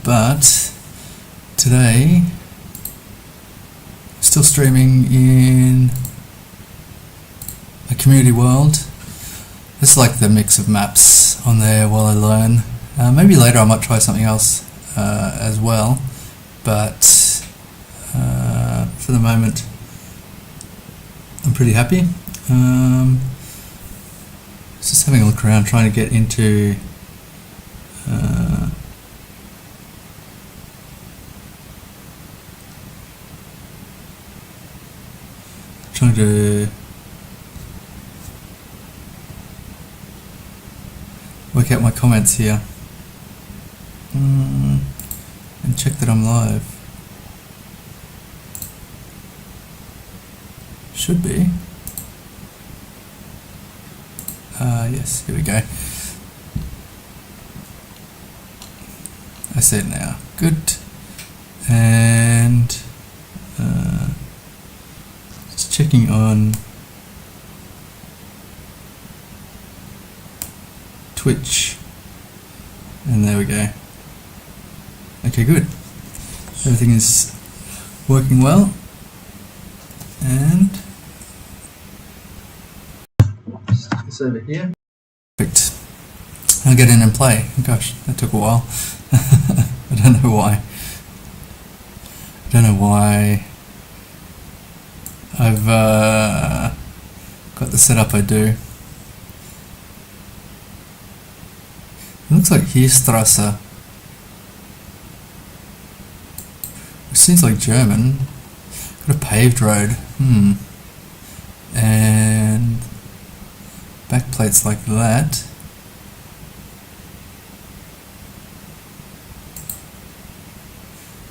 But today, still streaming in a community world. It's like the mix of maps on there while I learn. Maybe later I might try something else as well, but for the moment I'm pretty happy. Just having a look around, trying to get into trying to work out my comments here and check that I'm live. Should be. Yes, here we go. I see it now. Good. And just checking on Twitch, and there we go. Okay, good. Everything is working well, and this over here. Perfect. I'll get in and play. Gosh, that took a while. I don't know why. I don't know why I've got the setup I do. It looks like Hirstrasse, which seems like German. Got a paved road. And back plates like that.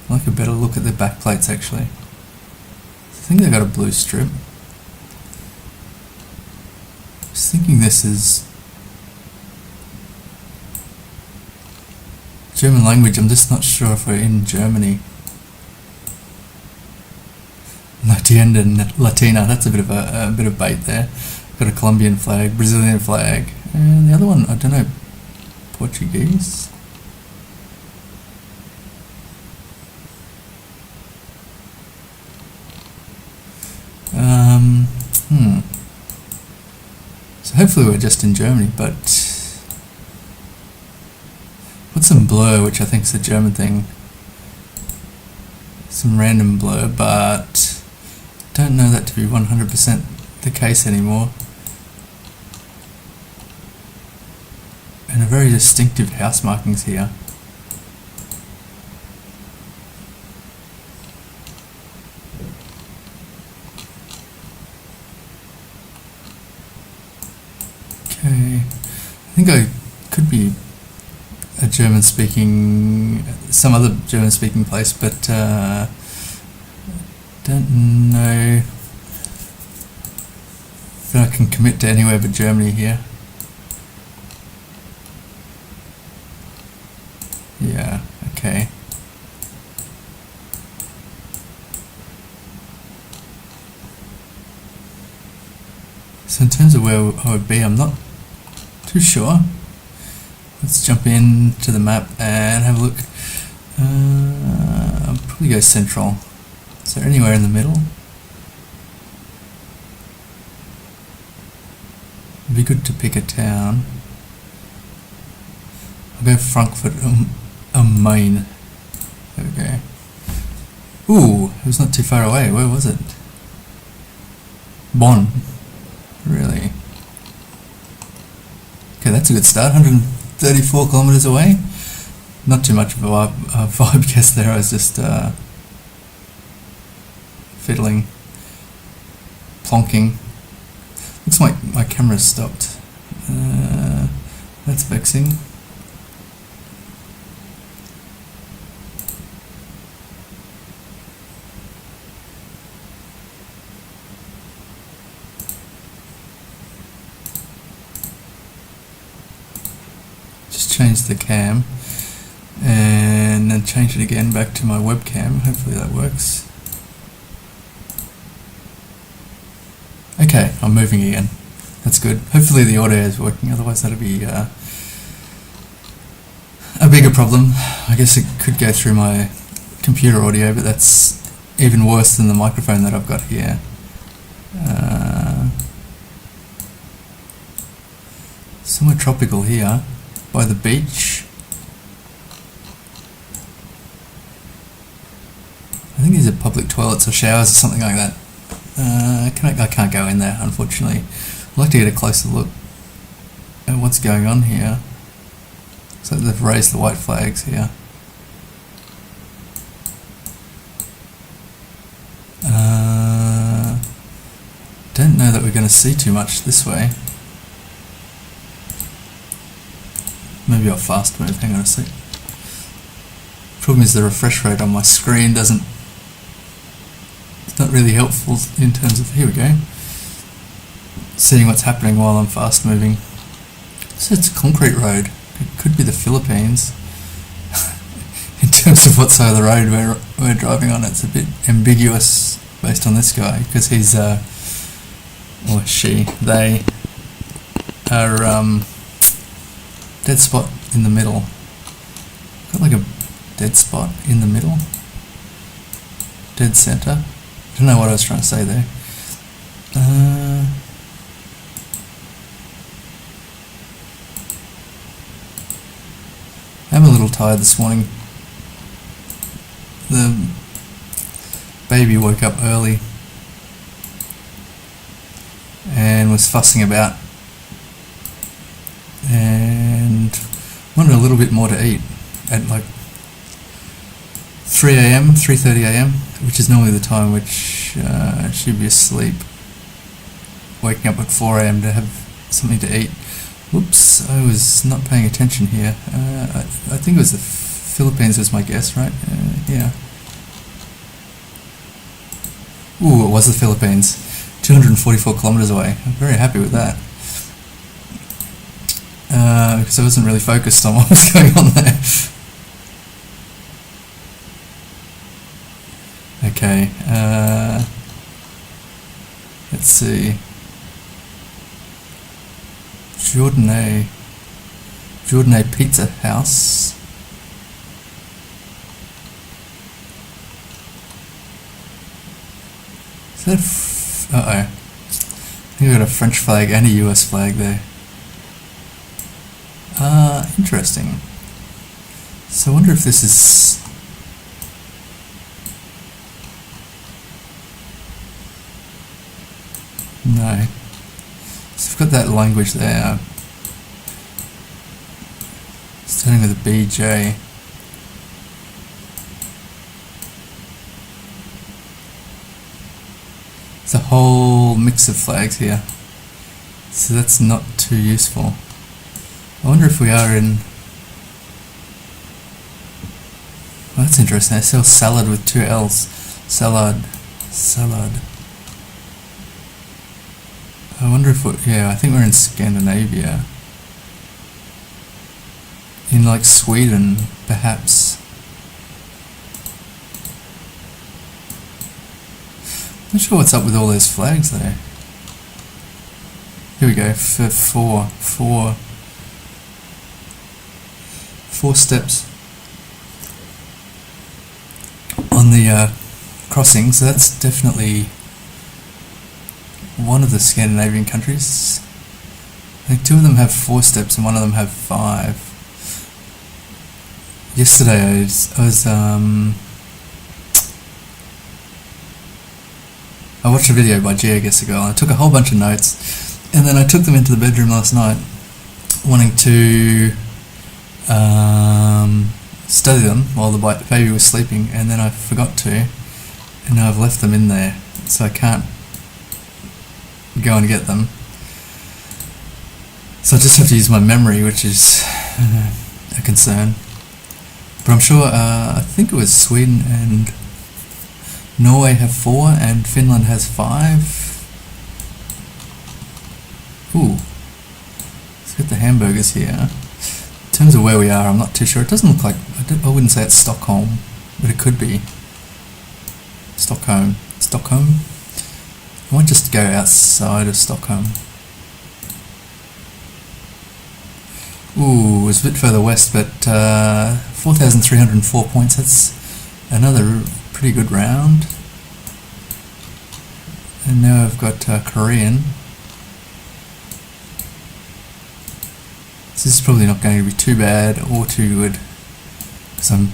I like a better look at the back plates actually. I think they got a blue strip. I was thinking this is German language. I'm just not sure if we're in Germany. Latina and Latina, that's a bit of bait there. Got a Colombian flag, Brazilian flag, and the other one, I don't know, Portuguese? So hopefully we're just in Germany, but what's some blur, which I think is a German thing. Some random blur, but don't know that to be 100% the case anymore. And a very distinctive house markings here. Okay, I think I could be a German speaking, some other German speaking place, but don't know that I can commit to anywhere but Germany here. Yeah, okay. So in terms of where I would be, I'm not too sure. Let's jump into the map and have a look. I'll probably go central. Is there anywhere in the middle? It'd be good to pick a town. I'll go Frankfurt am Main. There we go. Ooh, it was not too far away. Where was it? Bonn. Really? Okay, that's a good start. 134 kilometers away. Not too much of a vibe guess there. I was just fiddling, plonking. Looks like my camera's stopped. That's vexing. Just change the cam and then change it again back to my webcam. Hopefully that works. Okay, I'm moving again. That's good. Hopefully the audio is working, otherwise that'll be a a bigger problem. I guess it could go through my computer audio, but that's even worse than the microphone that I've got here. Somewhere tropical here, by the beach. I think these are public toilets or showers or something like that. I can't go in there, unfortunately. I'd like to get a closer look at what's going on here. So they've raised the white flags here. Don't know that we're going to see too much this way. Maybe I'll fast move, hang on a sec. Problem is the refresh rate on my screen doesn't, it's not really helpful in terms of, here we go, seeing what's happening while I'm fast moving. So it's a concrete road, it could be the Philippines. In terms of what side of the road we're driving on, it's a bit ambiguous based on this guy, because he's, or she, they are dead spot in the middle. Got like a dead spot in the middle. Dead center. I don't know what I was trying to say there. I'm a little tired this morning. The baby woke up early and was fussing about and wanted a little bit more to eat at like 3 a.m, 3:30 a.m, which is normally the time which she'd be asleep. Waking up at 4 a.m. to have something to eat. Whoops, I was not paying attention here. I think it was the Philippines was my guess, right? Yeah. Ooh, it was the Philippines. 244 kilometers away. I'm very happy with that. Because I wasn't really focused on what was going on there. Okay, let's see. Jordan Pizza House. Is that uh-oh. I think we got a French flag and a US flag there. Interesting. So I wonder if this is... No. So we've got that language there. Starting with a BJ. It's a whole mix of flags here. So that's not too useful. I wonder if we are in... Oh, that's interesting. They sell salad with 2 L's. Salad. I wonder if yeah, I think we're in Scandinavia. In like Sweden, perhaps. Not sure what's up with all those flags there. Here we go, for four steps on the crossing, so that's definitely one of the Scandinavian countries. I think 2 of them have 4 steps and 1 of them have 5. Yesterday I watched a video by GeoGuessr and I took a whole bunch of notes, and then I took them into the bedroom last night wanting to study them while the baby was sleeping, and then I forgot to, and now I've left them in there, so I can't go and get them. So I just have to use my memory, which is a concern. But I'm sure, I think it was Sweden and Norway have 4 and Finland has 5. Ooh, let's get the hamburgers here. In terms of where we are, I'm not too sure. It doesn't look like, I wouldn't say it's Stockholm, but it could be. Stockholm. I might just go outside of Stockholm. Ooh, it was a bit further west, but 4,304 points. That's another pretty good round. And now I've got Korean. This is probably not going to be too bad or too good, because I'm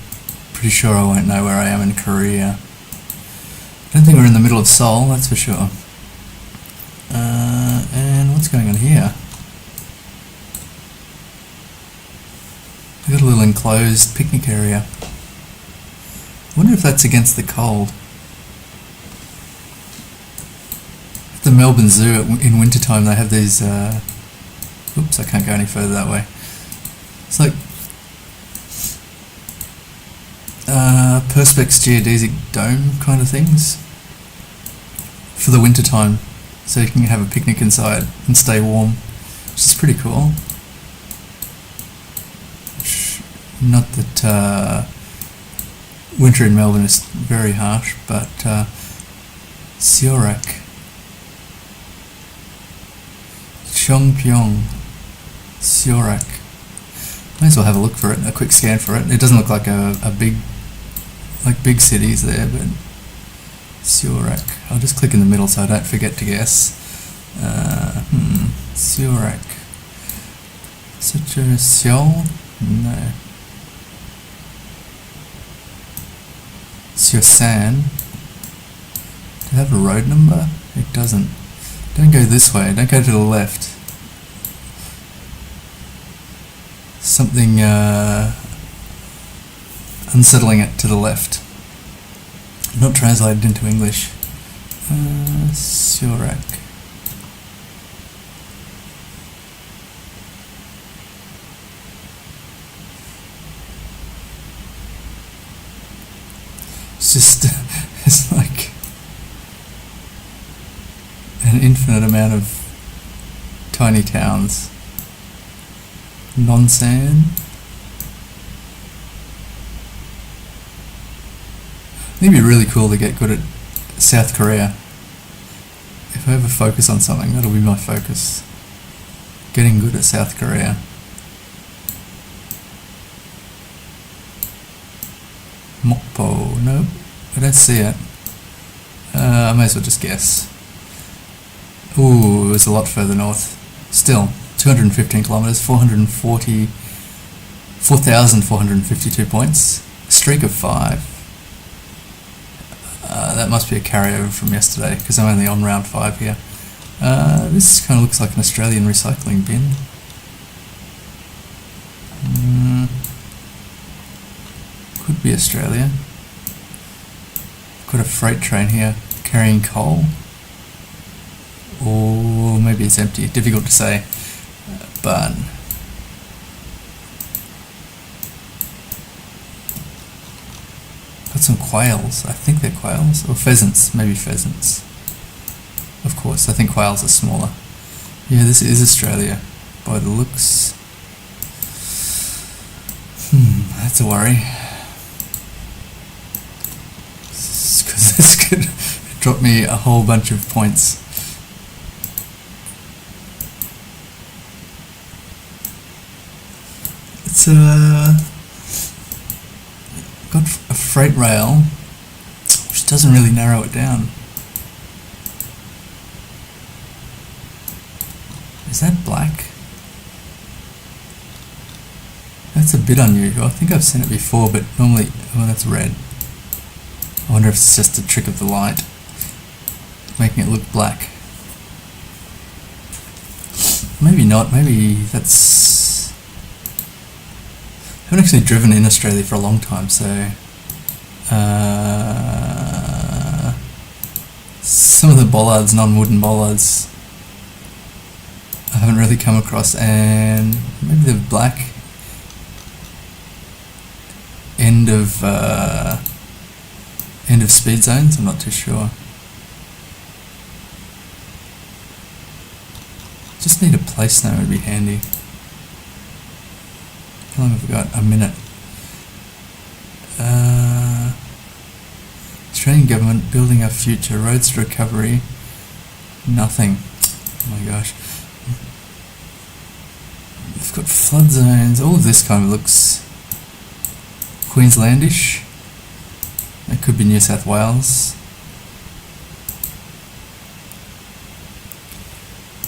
pretty sure I won't know where I am in Korea. I don't think we're in the middle of Seoul, that's for sure. And what's going on here? We've got a little enclosed picnic area. I wonder if that's against the cold. At the Melbourne Zoo in wintertime they have these... oops, I can't go any further that way. It's like Perspex geodesic dome kind of things for the winter time, so you can have a picnic inside and stay warm, which is pretty cool. Not that winter in Melbourne is very harsh, but Seorak, Chongpyong, Seorak. Might as well have a look for it, a quick scan for it. It doesn't look like a big, like big cities there, but Seorak. I'll just click in the middle so I don't forget to guess. Seorak. Such a Seoul? No. Seosan. Does it have a road number? It doesn't. Don't go this way, don't go to the left. Something unsettling it to the left. Not translated into English. Seorak. It's just, it's like an infinite amount of tiny towns. Nonsan. I think it'd be really cool to get good at South Korea. If I ever focus on something, that'll be my focus. Getting good at South Korea. Mokpo, nope, I don't see it. I may as well just guess. Ooh, it was a lot further north. Still, 215 kilometers, 4,452 points, a streak of 5. That must be a carryover from yesterday, because I'm only on round 5 here. This kind of looks like an Australian recycling bin. Could be Australia. Got a freight train here carrying coal. Or maybe it's empty, difficult to say. But got some quails. I think they're quails. Or pheasants, maybe pheasants. Of course, I think quails are smaller. Yeah, this is Australia by the looks. That's a worry. Because this could drop me a whole bunch of points. It's got a freight rail, which doesn't really narrow it down. Is that black? That's a bit unusual. I think I've seen it before, but normally, oh, that's red. I wonder if it's just a trick of the light, making it look black. Maybe not, maybe that's... I haven't actually driven in Australia for a long time, so... some of the bollards, non-wooden bollards, I haven't really come across, and maybe the black end of speed zones, I'm not too sure. Just need a place now, would be handy. How long have we got? A minute. Australian government building our future, roads to recovery, nothing. Oh my gosh. We've got flood zones. All of this kind of looks Queenslandish. It could be New South Wales.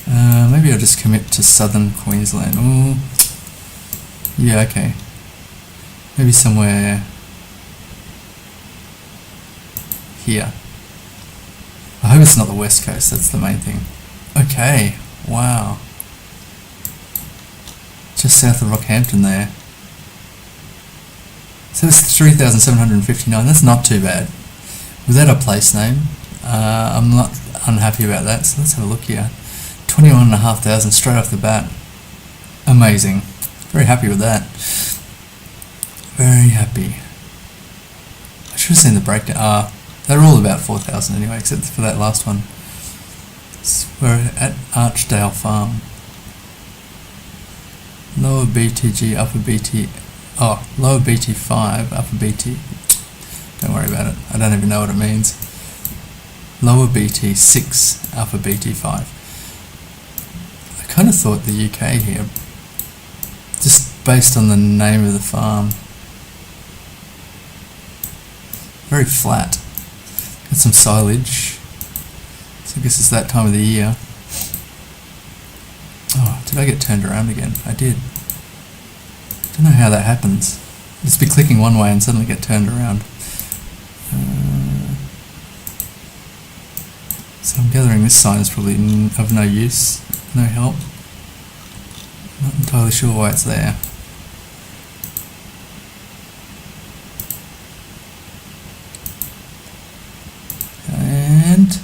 Maybe I'll just commit to southern Queensland. Oh, yeah, okay. Maybe somewhere here. I hope it's not the west coast, that's the main thing. Okay, wow. Just south of Rockhampton there. So it's 3,759, that's not too bad. Without a place name, I'm not unhappy about that, so let's have a look here. 21,500 straight off the bat. Amazing. Very happy with that. Very happy. I should have seen the breakdown. They're all about 4,000 anyway, except for that last one. We're at Archdale Farm. Lower BTG, upper BT. Oh, lower BT5, upper BT. Don't worry about it. I don't even know what it means. Lower BT6, upper BT5. I kind of thought the UK here, just based on the name of the farm. Very flat. Got some silage. So I guess it's that time of the year. Oh, did I get turned around again? I did. Don't know how that happens. Just be clicking one way and suddenly get turned around. So I'm gathering this sign is probably of no use, no help. Not entirely sure why it's there. And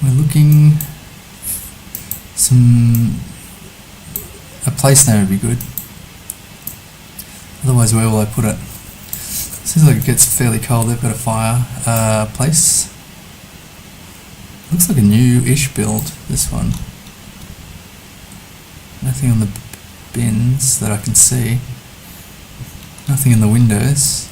we're looking a place name would be good. Otherwise, where will I put it? Seems like it gets fairly cold. They've got a fire place. Looks like a new-ish build, this one. Nothing on the bins that I can see. Nothing in the windows.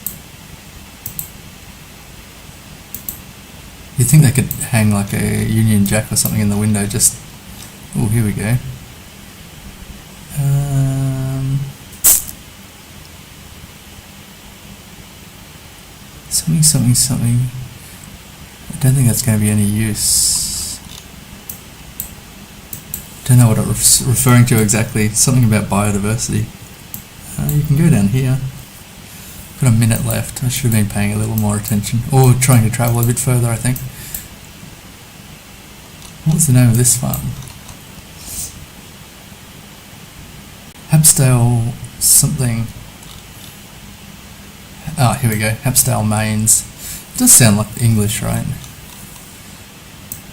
You'd think they could hang like a Union Jack or something in the window, just... Oh, here we go. Something. I don't think that's going to be any use. Don't know what I'm referring to exactly. Something about biodiversity. You can go down here. Got a minute left. I should have been paying a little more attention. Or trying to travel a bit further, I think. What's the name of this farm? Hapsdale something. Ah, here we go. Hapsdale Mains. It does sound like English, right?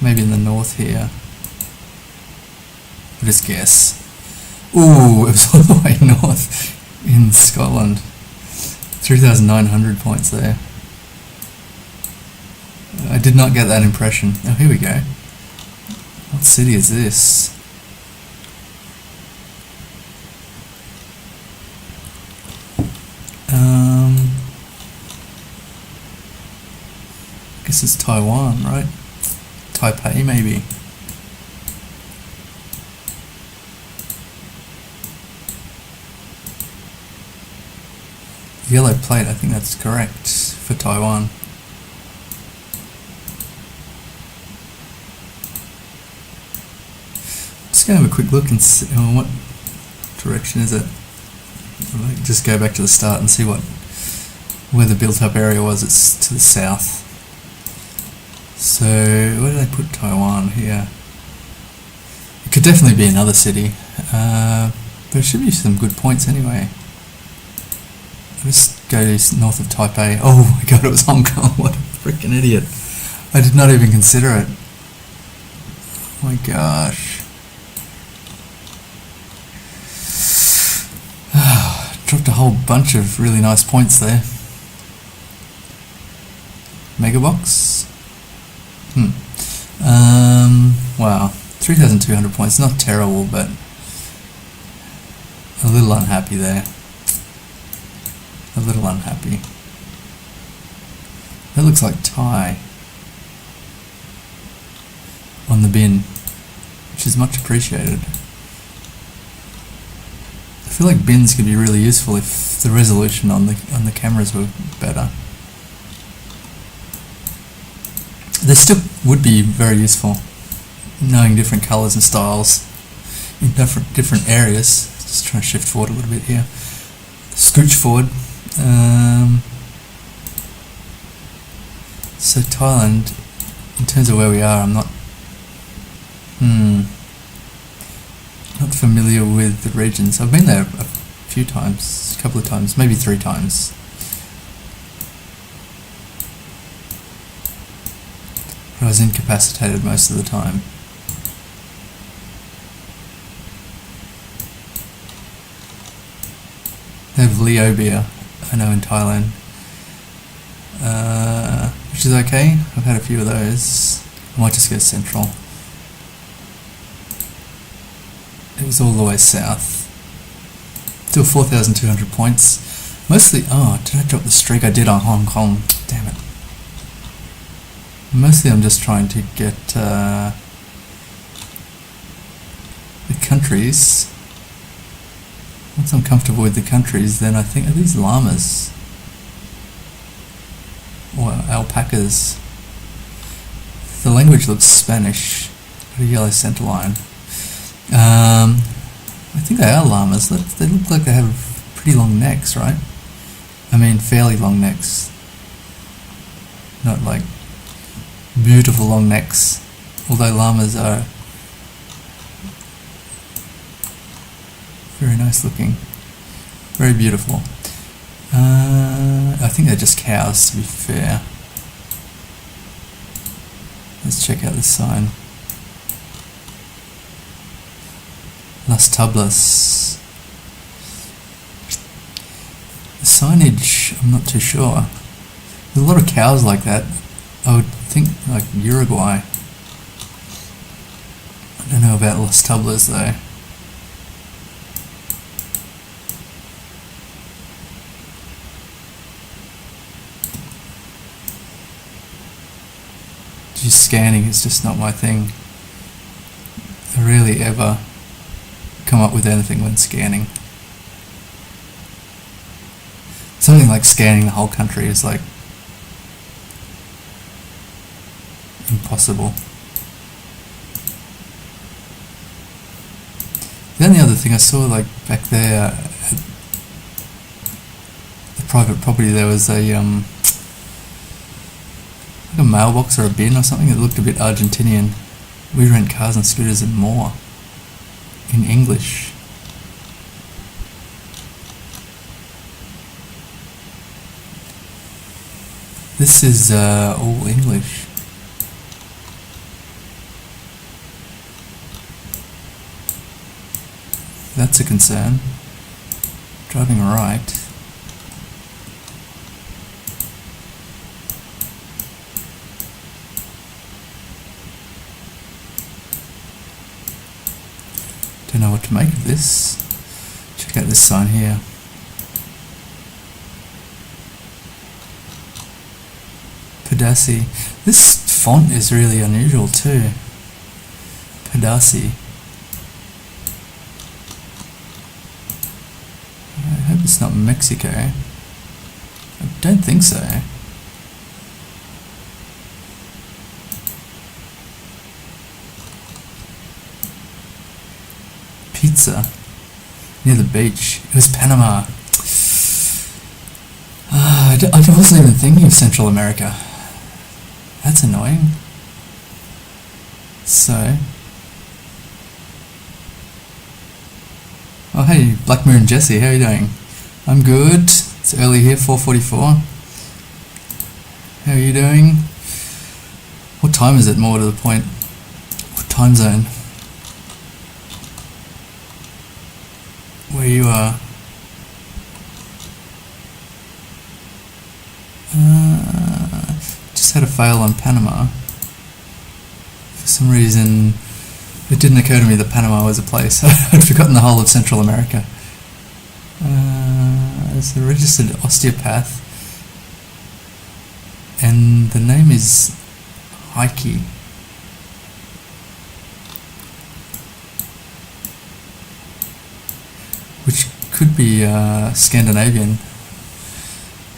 Maybe in the north here. I'll just guess. Ooh, it was all the way north in Scotland. 3,900 points there. I did not get that impression. Oh, here we go. What city is this? I guess it's Taiwan, right? Taipei, maybe. Yellow plate, I think that's correct for Taiwan. Just gonna have a quick look and see what direction is it. I'll just go back to the start and see where the built-up area was. It's to the south. So where did I put Taiwan here? It could definitely be another city, but it should be some good points anyway. I'll just go north of Taipei. Oh my god, it was Hong Kong. What a freaking idiot. I did not even consider it. Oh my gosh. Dropped a whole bunch of really nice points there. Megabox? Wow. 3,200 points. Not terrible, but a little unhappy there. A little unhappy. That looks like Thai on the bin, which is much appreciated. feel like bins could be really useful if the resolution on the cameras were better. They still would be very useful, knowing different colours and styles in different areas. Just trying to shift forward a little bit here. Scooch forward. So Thailand, in terms of where we are, I'm not familiar with the regions. I've been there a few times, a couple of times, maybe 3 times. But I was incapacitated most of the time. They have Leo beer, I know, in Thailand, which is okay. I've had a few of those. I might just go central. It was all the way south. Still 4,200 points. Mostly, did I drop the streak I did on Hong Kong? Damn it. Mostly I'm just trying to get the countries. Once I'm comfortable with the countries, then I think, are these llamas? Or alpacas? The language looks Spanish. Got a yellow center line. I think they are llamas. They look like they have pretty long necks, right? I mean, fairly long necks. Not like beautiful long necks. Although llamas are very nice looking. Very beautiful. I think they're just cows, to be fair. Let's check out this sign. Las Tablas. The signage, I'm not too sure. There's a lot of cows like that. I would think like Uruguay. I don't know about Las Tablas though. Just scanning is just not my thing. I rarely ever come up with anything when scanning. Something like scanning the whole country is like impossible. The only other thing I saw, like back there at the private property, there was a like a mailbox or a bin or something that looked a bit Argentinian. We rent cars and scooters and more. In English. This is all English. That's a concern. Driving right. Don't know what to make of this. Check out this sign here. Padasi. This font is really unusual too. Padasi. I hope it's not Mexico. I don't think so. Pizza near the beach. It was Panama. I wasn't even thinking of Central America. That's annoying. So, oh hey, Black Moon Jesse, how are you doing? I'm good. It's early here, 4:44. How are you doing? What time is it, more to the point? What time zone? Where you are? Just had a fail on Panama. For some reason, it didn't occur to me that Panama was a place. I'd forgotten the whole of Central America. As a registered osteopath, and the name is Heike. Which could be Scandinavian,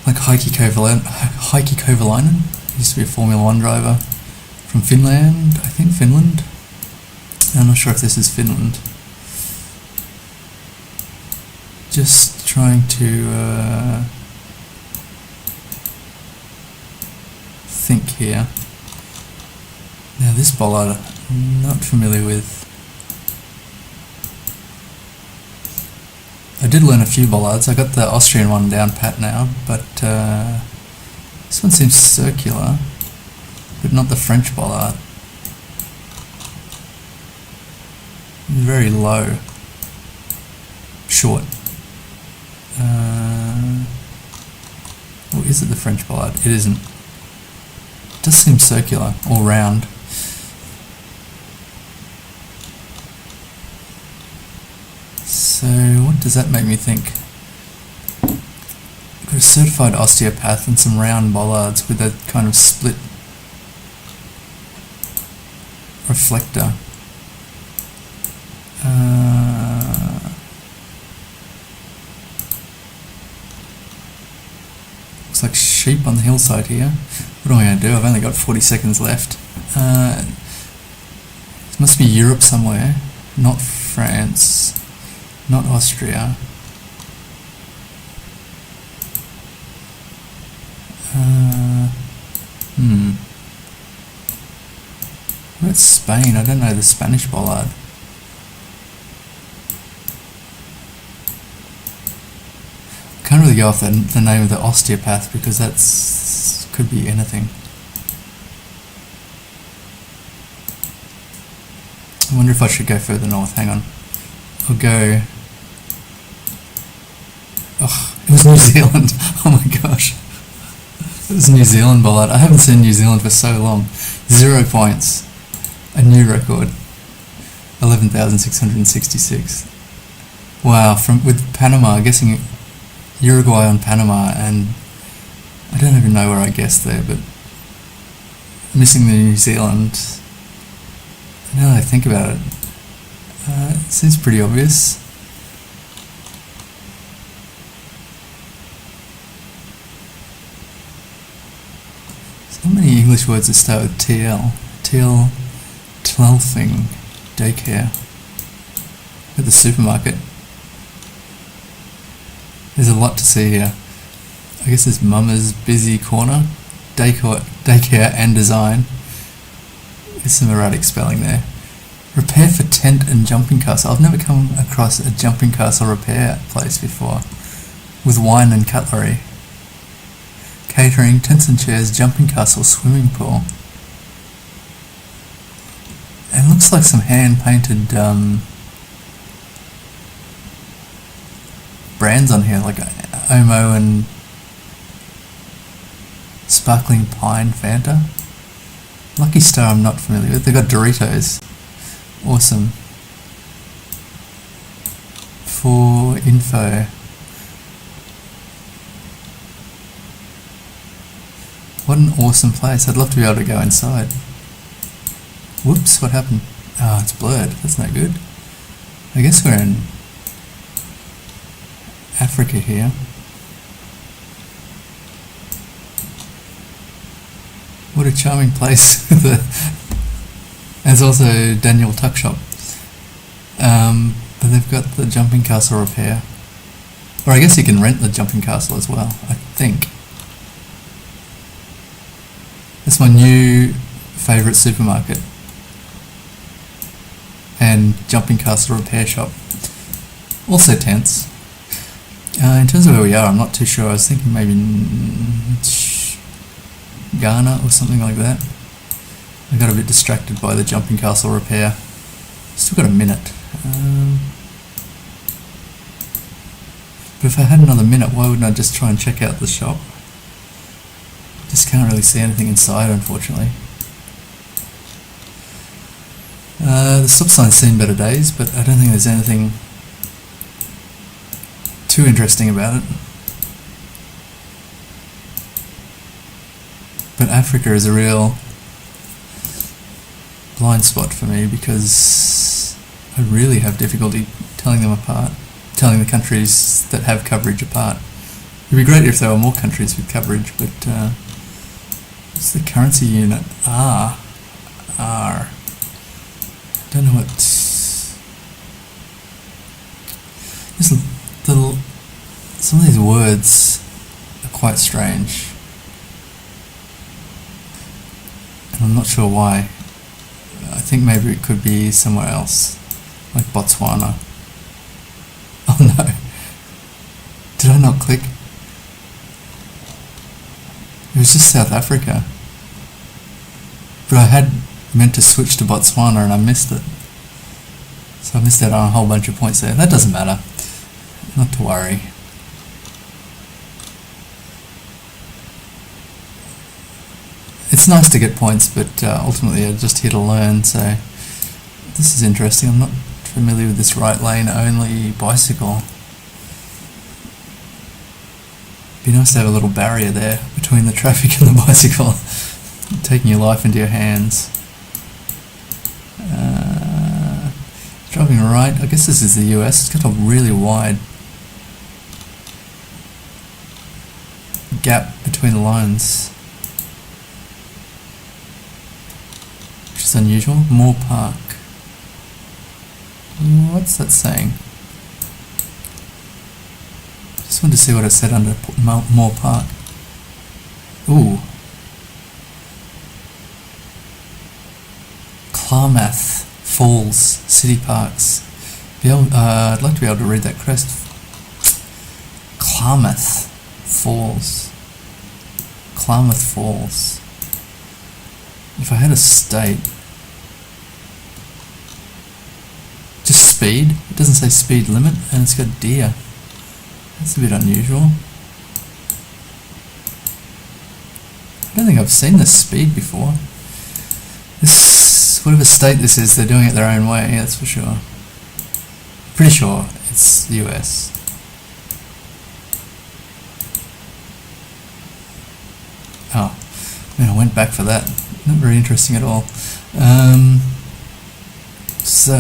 like Heikki Kovalainen. He used to be a Formula 1 driver from Finland, I think Finland. I'm not sure if this is Finland. Just trying to think here. Now this bollard, I'm not familiar with. I did learn a few bollards. I got the Austrian one down pat now, but this one seems circular, but not the French bollard. Very low, short. Or is it the French bollard? It isn't. It does seem circular, or round. So what does that make me think? I've got a certified osteopath and some round bollards with a kind of split reflector. Looks like sheep on the hillside here. What am I going to do? I've only got 40 seconds left. It must be Europe somewhere, not France, not Austria. What about Spain? I don't know the Spanish bollard. Can't really go off the name of the osteopath because that's could be anything. I wonder if I should go further north. Hang on. I'll go. Oh, it was New Zealand. Oh my gosh. It was New Zealand bollard. I haven't seen New Zealand for so long. 0 points. A new record. 11,666. Wow, with Panama, guessing Uruguay on Panama, and I don't even know where I guessed there, but missing the New Zealand. Now that I think about it, it seems pretty obvious. So many English words that start with TL. TL, Tlelfing, daycare. At the supermarket. There's a lot to see here. I guess there's Mama's Busy Corner, daycare and design. There's some erratic spelling there. Repair for tent and jumping castle. I've never come across a jumping castle repair place before. With wine and cutlery. Catering, tents and chairs, jumping castle, swimming pool. And it looks like some hand-painted brands on here, like Omo and Sparkling Pine Fanta. Lucky Star I'm not familiar with. They got Doritos. Awesome. For info. What an awesome place. I'd love to be able to go inside. Whoops, what happened? Oh, it's blurred. That's no good. I guess we're in Africa here. What a charming place. There's also Daniel Tuck Shop. But they've got the jumping castle repair. Or I guess you can rent the jumping castle as well, I think. That's my new favourite supermarket. And jumping castle repair shop. Also tents. In terms of where we are, I'm not too sure. I was thinking maybe Ghana or something like that. I got a bit distracted by the jumping castle repair. Still got a minute. But if I had another minute, why wouldn't I just try and check out the shop? Just can't really see anything inside, unfortunately. The stop sign's seen better days, but I don't think there's anything too interesting about it. But Africa is a real blind spot for me because I really have difficulty telling them apart. telling the countries that have coverage apart. It'd be great if there were more countries with coverage, but what's the currency unit? R. Don't know what. Some of these words are quite strange, and I'm not sure why. I think maybe it could be somewhere else, like Botswana. Oh no! Did I not click? It was just South Africa. But I had meant to switch to Botswana and I missed it. So I missed out on a whole bunch of points there. That doesn't matter. Not to worry. It's nice to get points, but ultimately I'm just here to learn, so this is interesting. I'm not familiar with this right lane only bicycle. Be nice to have a little barrier there between the traffic and the bicycle, taking your life into your hands. Driving right, I guess this is the US. It's got a really wide gap between the lines, which is unusual. Moore Park. What's that saying? Just wanted to see what it said under Moore Park. Ooh. Klamath Falls City Parks. I'd like to be able to read that crest. Klamath Falls. Klamath Falls. If I had a state. Just speed. It doesn't say speed limit, and it's got deer. That's a bit unusual. I don't think I've seen this speed before. This, whatever state this is, they're doing it their own way, that's for sure. Pretty sure it's the US. Oh, man, I went back for that. Not very interesting at all. So,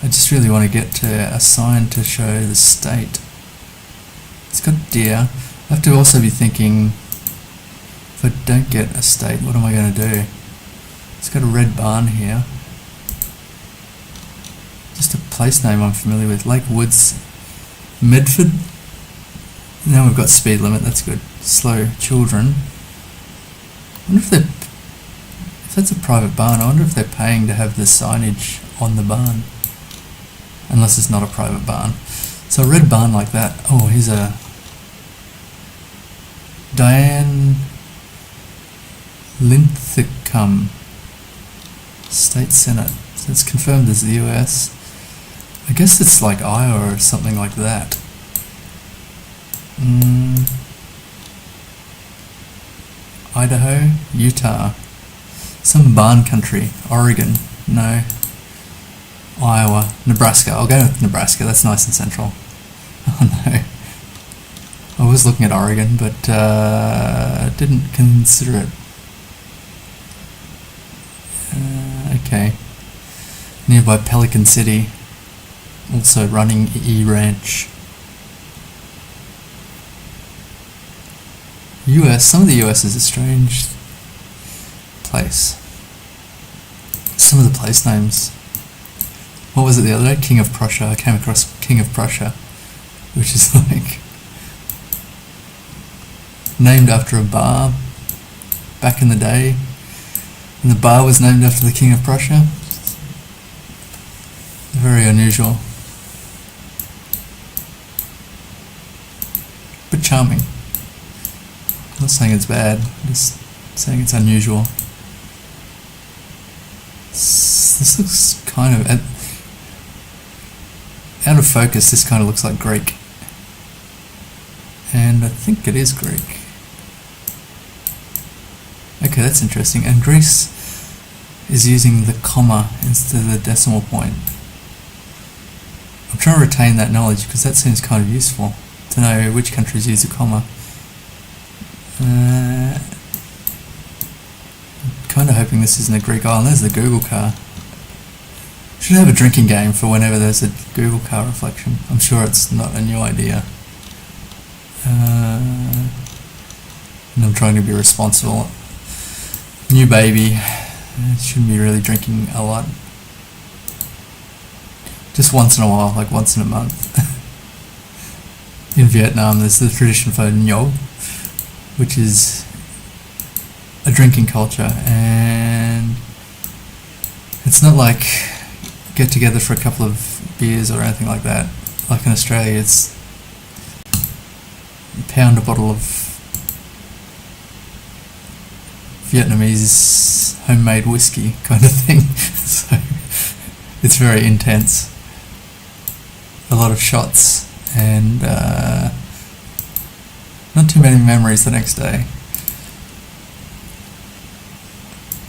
I just really want to get to a sign to show the state. It's got deer. I have to also be thinking, if I don't get a state, what am I going to do? It's got a red barn here. Just a place name I'm familiar with. Lake Woods, Medford. Now we've got speed limit, that's good. Slow children. I wonder if that's a private barn, I wonder if they're paying to have the signage on the barn. Unless it's not a private barn. So a red barn like that. Oh, here's a Diane Linthicum State Senate. So it's confirmed as the US. I guess it's like Iowa or something like that. Idaho, Utah, some barn country. Oregon, no. Iowa, Nebraska. I'll go with Nebraska. That's nice and central. Oh no. I was looking at Oregon, but didn't consider it. Okay. Nearby Pelican City. Also running E-Ranch. US. Some of the US is a strange place. Some of the place names. What was it the other day? King of Prussia. I came across King of Prussia, which is like named after a bar back in the day, and the bar was named after the King of Prussia. Very unusual, but charming. I'm not saying it's bad, I'm just saying it's unusual. This looks kind of out of focus. This kind of looks like Greek, and I think it is Greek. Okay, that's interesting. And Greece is using the comma instead of the decimal point. I'm trying to retain that knowledge because that seems kind of useful to know which countries use a comma. I'm kind of hoping this isn't a Greek island. There's the Google car Should have a drinking game for whenever there's a Google car reflection. I'm sure it's not a new idea. And I'm trying to be responsible. New baby. Shouldn't be really drinking a lot. Just once in a while, like once in a month. In Vietnam, there's the tradition for nhậu, which is a drinking culture, and it's not like get together for a couple of beers or anything like that. Like in Australia, it's pound a bottle of Vietnamese homemade whiskey kind of thing. So it's very intense. A lot of shots and not too many memories the next day.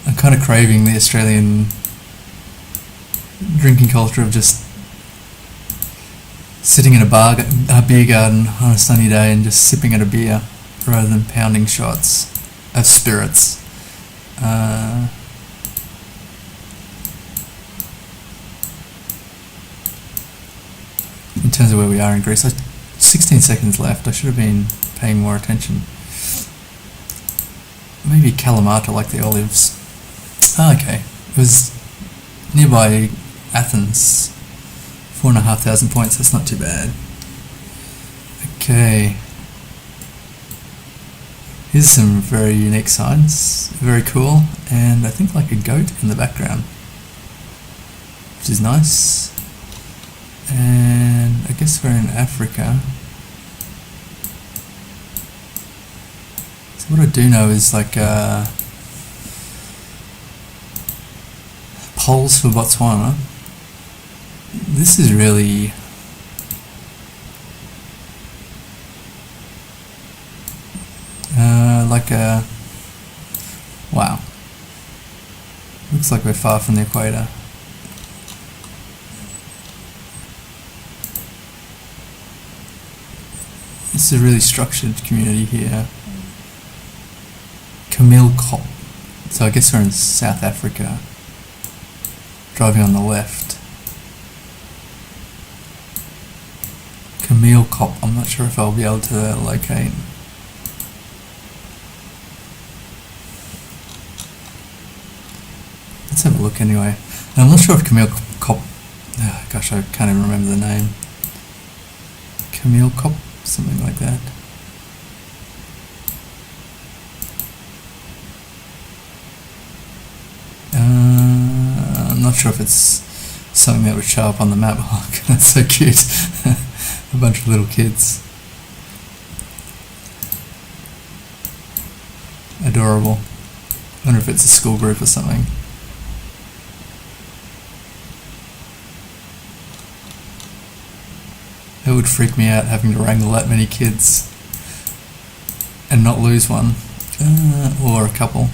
I'm kind of craving the Australian drinking culture of just sitting in a beer garden on a sunny day and just sipping at a beer rather than pounding shots of spirits. In terms of where we are in Greece, 16 seconds left. I should have been paying more attention. Maybe Kalamata, like the olives. Oh, okay. It was nearby Athens. 4,500 points, that's not too bad. Okay. Here's some very unique signs. Very cool. And I think like a goat in the background, which is nice. And I guess we're in Africa. So what I do know is like poles for Botswana. This is really like a wow. Looks like we're far from the equator. This is a really structured community here. Camille Cop. So I guess we're in South Africa. Driving on the left. Camille Cop. I'm not sure if I'll be able to locate. Let's have a look anyway. And I'm not sure if Camille Cop. Oh, gosh, I can't even remember the name. Camille Cop. Something like that. I'm not sure if it's something that would show up on the map. Oh, that's so cute. A bunch of little kids. Adorable. I wonder if it's a school group or something. It would freak me out having to wrangle that many kids and not lose one, or a couple.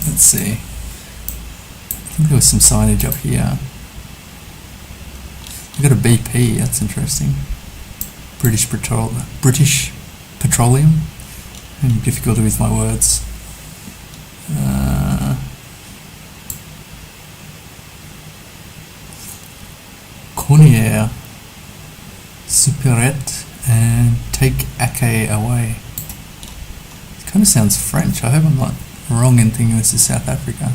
Let's see. I think there was some signage up here. We've got a BP, that's interesting. British Petroleum. Having difficulty with my words. Cornier. Superet and take Ake away. It kind of sounds French. I hope I'm not wrong in thinking this is South Africa.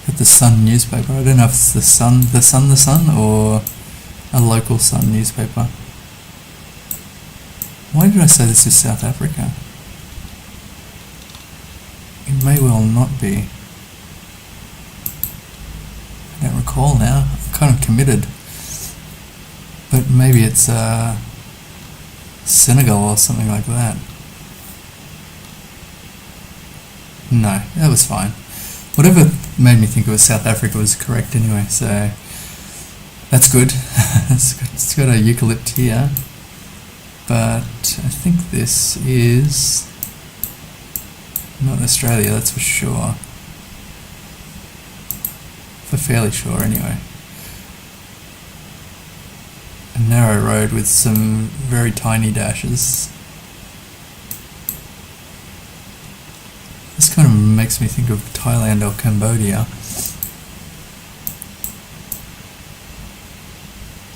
Got the Sun newspaper. I don't know if it's the Sun, or a local Sun newspaper. Why did I say this is South Africa? It may well not be. I don't recall now. I'm kind of committed. But maybe it's Senegal or something like that. No, that was fine. Whatever made me think it was South Africa was correct anyway, so that's good. It's got a eucalypt here. But I think this is not Australia, that's for sure. Fairly sure anyway. A narrow road with some very tiny dashes. This kind of makes me think of Thailand or Cambodia.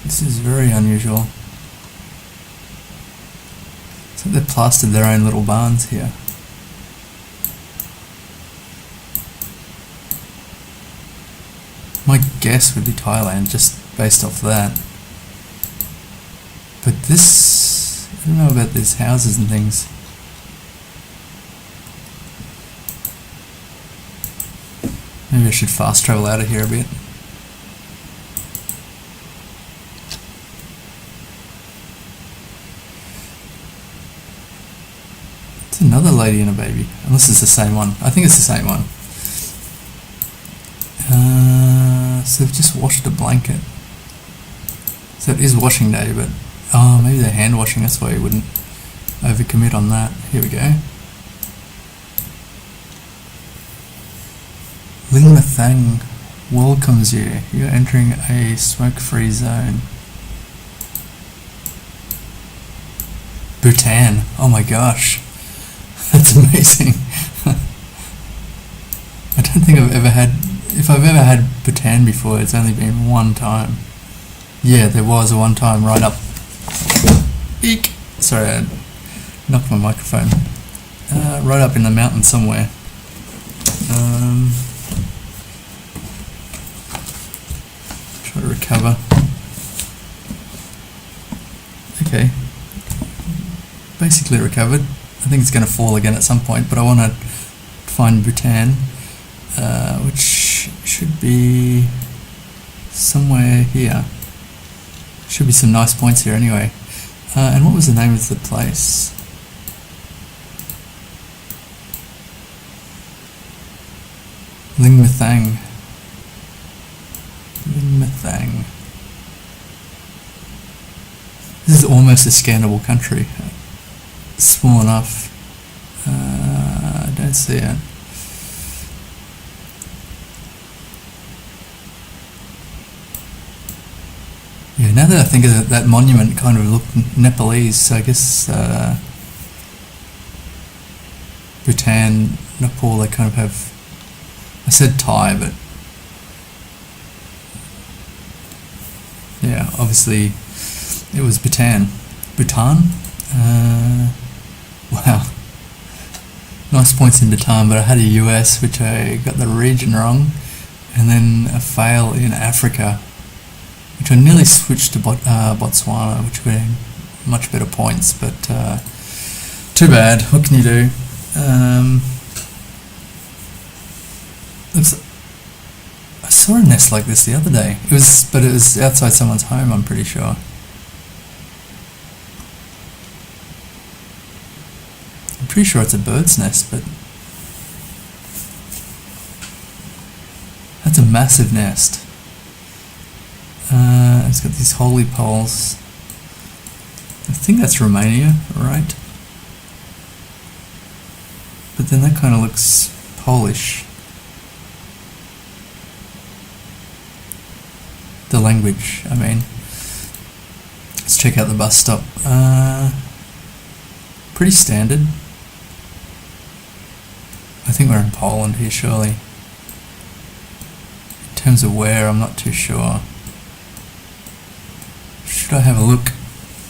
This is very unusual. So they've plastered their own little barns here. My guess would be Thailand, just based off that. But this, I don't know about these houses and things. Maybe I should fast travel out of here a bit. It's another lady and a baby, unless it's the same one. I think it's the same one. So they've just washed a blanket. So it is washing day, but maybe they're hand washing, that's why you wouldn't overcommit on that. Here we go. Ling Thang welcomes you. You're entering a smoke-free zone. Bhutan. Oh my gosh. That's amazing. I don't think I've ever had... If I've ever had Bhutan before, it's only been one time. Yeah, there was a one time right up... Eek! Sorry, I knocked my microphone. Right up in the mountain somewhere. Try to recover. Okay. Basically recovered. I think it's going to fall again at some point, but I want to find Bhutan, which should be somewhere here. Should be some nice points here anyway. And what was the name of the place? Lingmathang. Lingmathang. This is almost a scannable country. Small enough. I don't see it. Yeah, now that I think of it, that monument kind of looked Nepalese, so I guess Bhutan, Nepal, they kind of have... I said Thai, but... Yeah, obviously it was Bhutan. Bhutan? Wow. Nice points in Bhutan, but I had a US, which I got the region wrong, and then a fail in Africa, which I nearly switched to Botswana, which would have much better points, but too bad. What can you do? I saw a nest like this the other day. It was outside someone's home, I'm pretty sure. I'm pretty sure it's a bird's nest, but that's a massive nest. It's got these holy poles. I think that's Romania, right? But then that kind of looks Polish. The language, I mean. Let's check out the bus stop. Pretty standard. I think we're in Poland here, surely. In terms of where, I'm not too sure. Should I have a look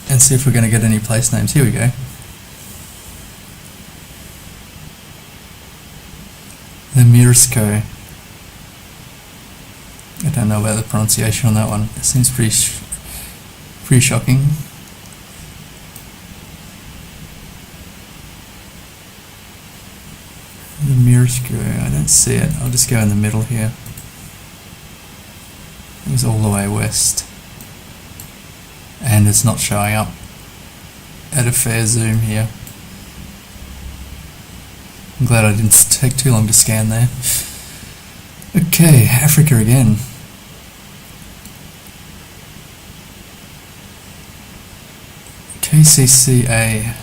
and see if we're going to get any place names? Here we go. The Mirsko. I don't know about the pronunciation on that one. It seems pretty shocking. The Mirsko, I don't see it. I'll just go in the middle here. It was all the way west. And it's not showing up at a fair zoom here. I'm glad I didn't take too long to scan there. Okay, Africa again. KCCA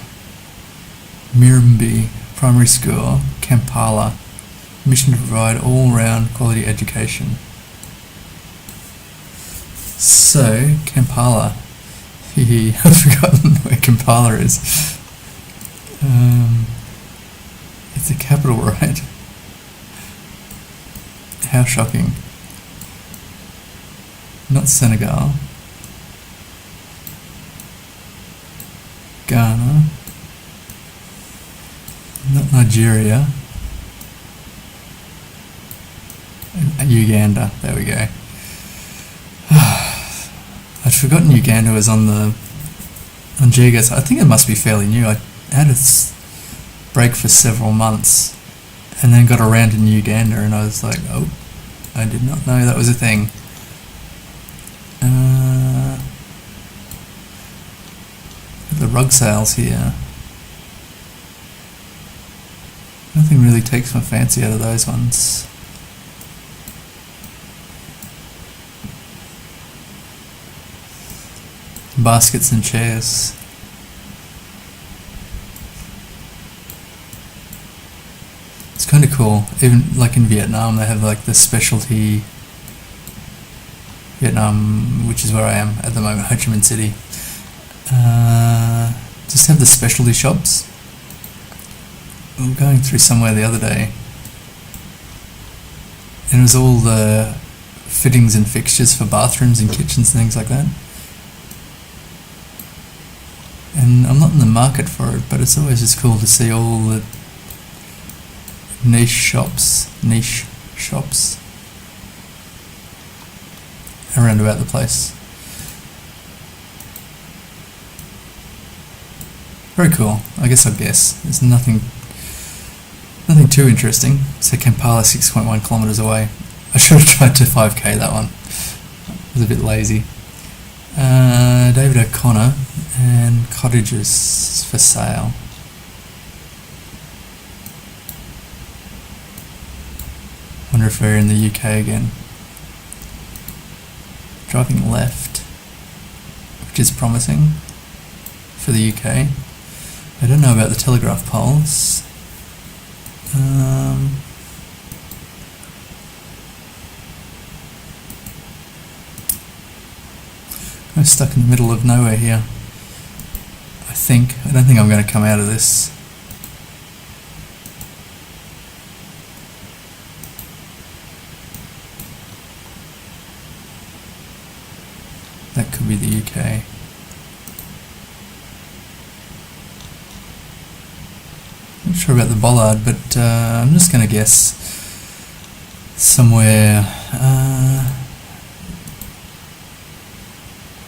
Mirumbi Primary School, Kampala. Mission to provide all-round quality education. So, Kampala. I've forgotten where Kampala is. I the capital right. How shocking. Not Senegal. Ghana. Not Nigeria. And Uganda. There we go. I'd forgotten Uganda was on GeoGuessr. I think it must be fairly new. I had a break for several months and then got around in Uganda and I was like, oh, I did not know that was a thing. The rug sales here. Nothing really takes my fancy out of those ones. Baskets and chairs. It's kind of cool. Even like in Vietnam, they have like the specialty. Vietnam, which is where I am at the moment, Ho Chi Minh City. Just have the specialty shops. We were going through somewhere the other day, and it was all the fittings and fixtures for bathrooms and kitchens and things like that. And I'm not in the market for it, but it's always just cool to see all the niche shops around about the place. Very cool. I guess I'll guess. There's nothing too interesting. So Kampala 6.1 kilometers away. I should have tried to 5k that one. I was a bit lazy. David O'Connor and cottages for sale. Wonder if we're in the UK again. Driving left, which is promising for the UK. I don't know about the telegraph poles. I'm stuck in the middle of nowhere here. I don't think I'm going to come out of this. That could be the UK. Not sure about the bollard, but I'm just going to guess somewhere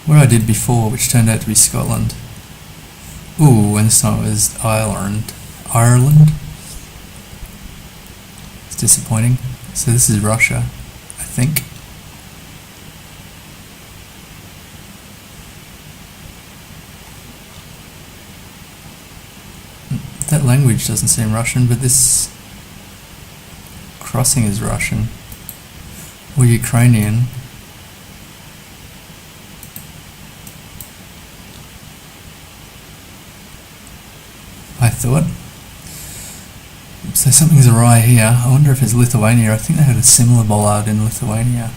where I did before, which turned out to be Scotland. Ooh, and this time it was Ireland. It's disappointing. So this is Russia, I think. That language doesn't seem Russian, but this crossing is Russian or Ukrainian. I thought. So something's awry here. I wonder if it's Lithuania. I think they had a similar bollard in Lithuania.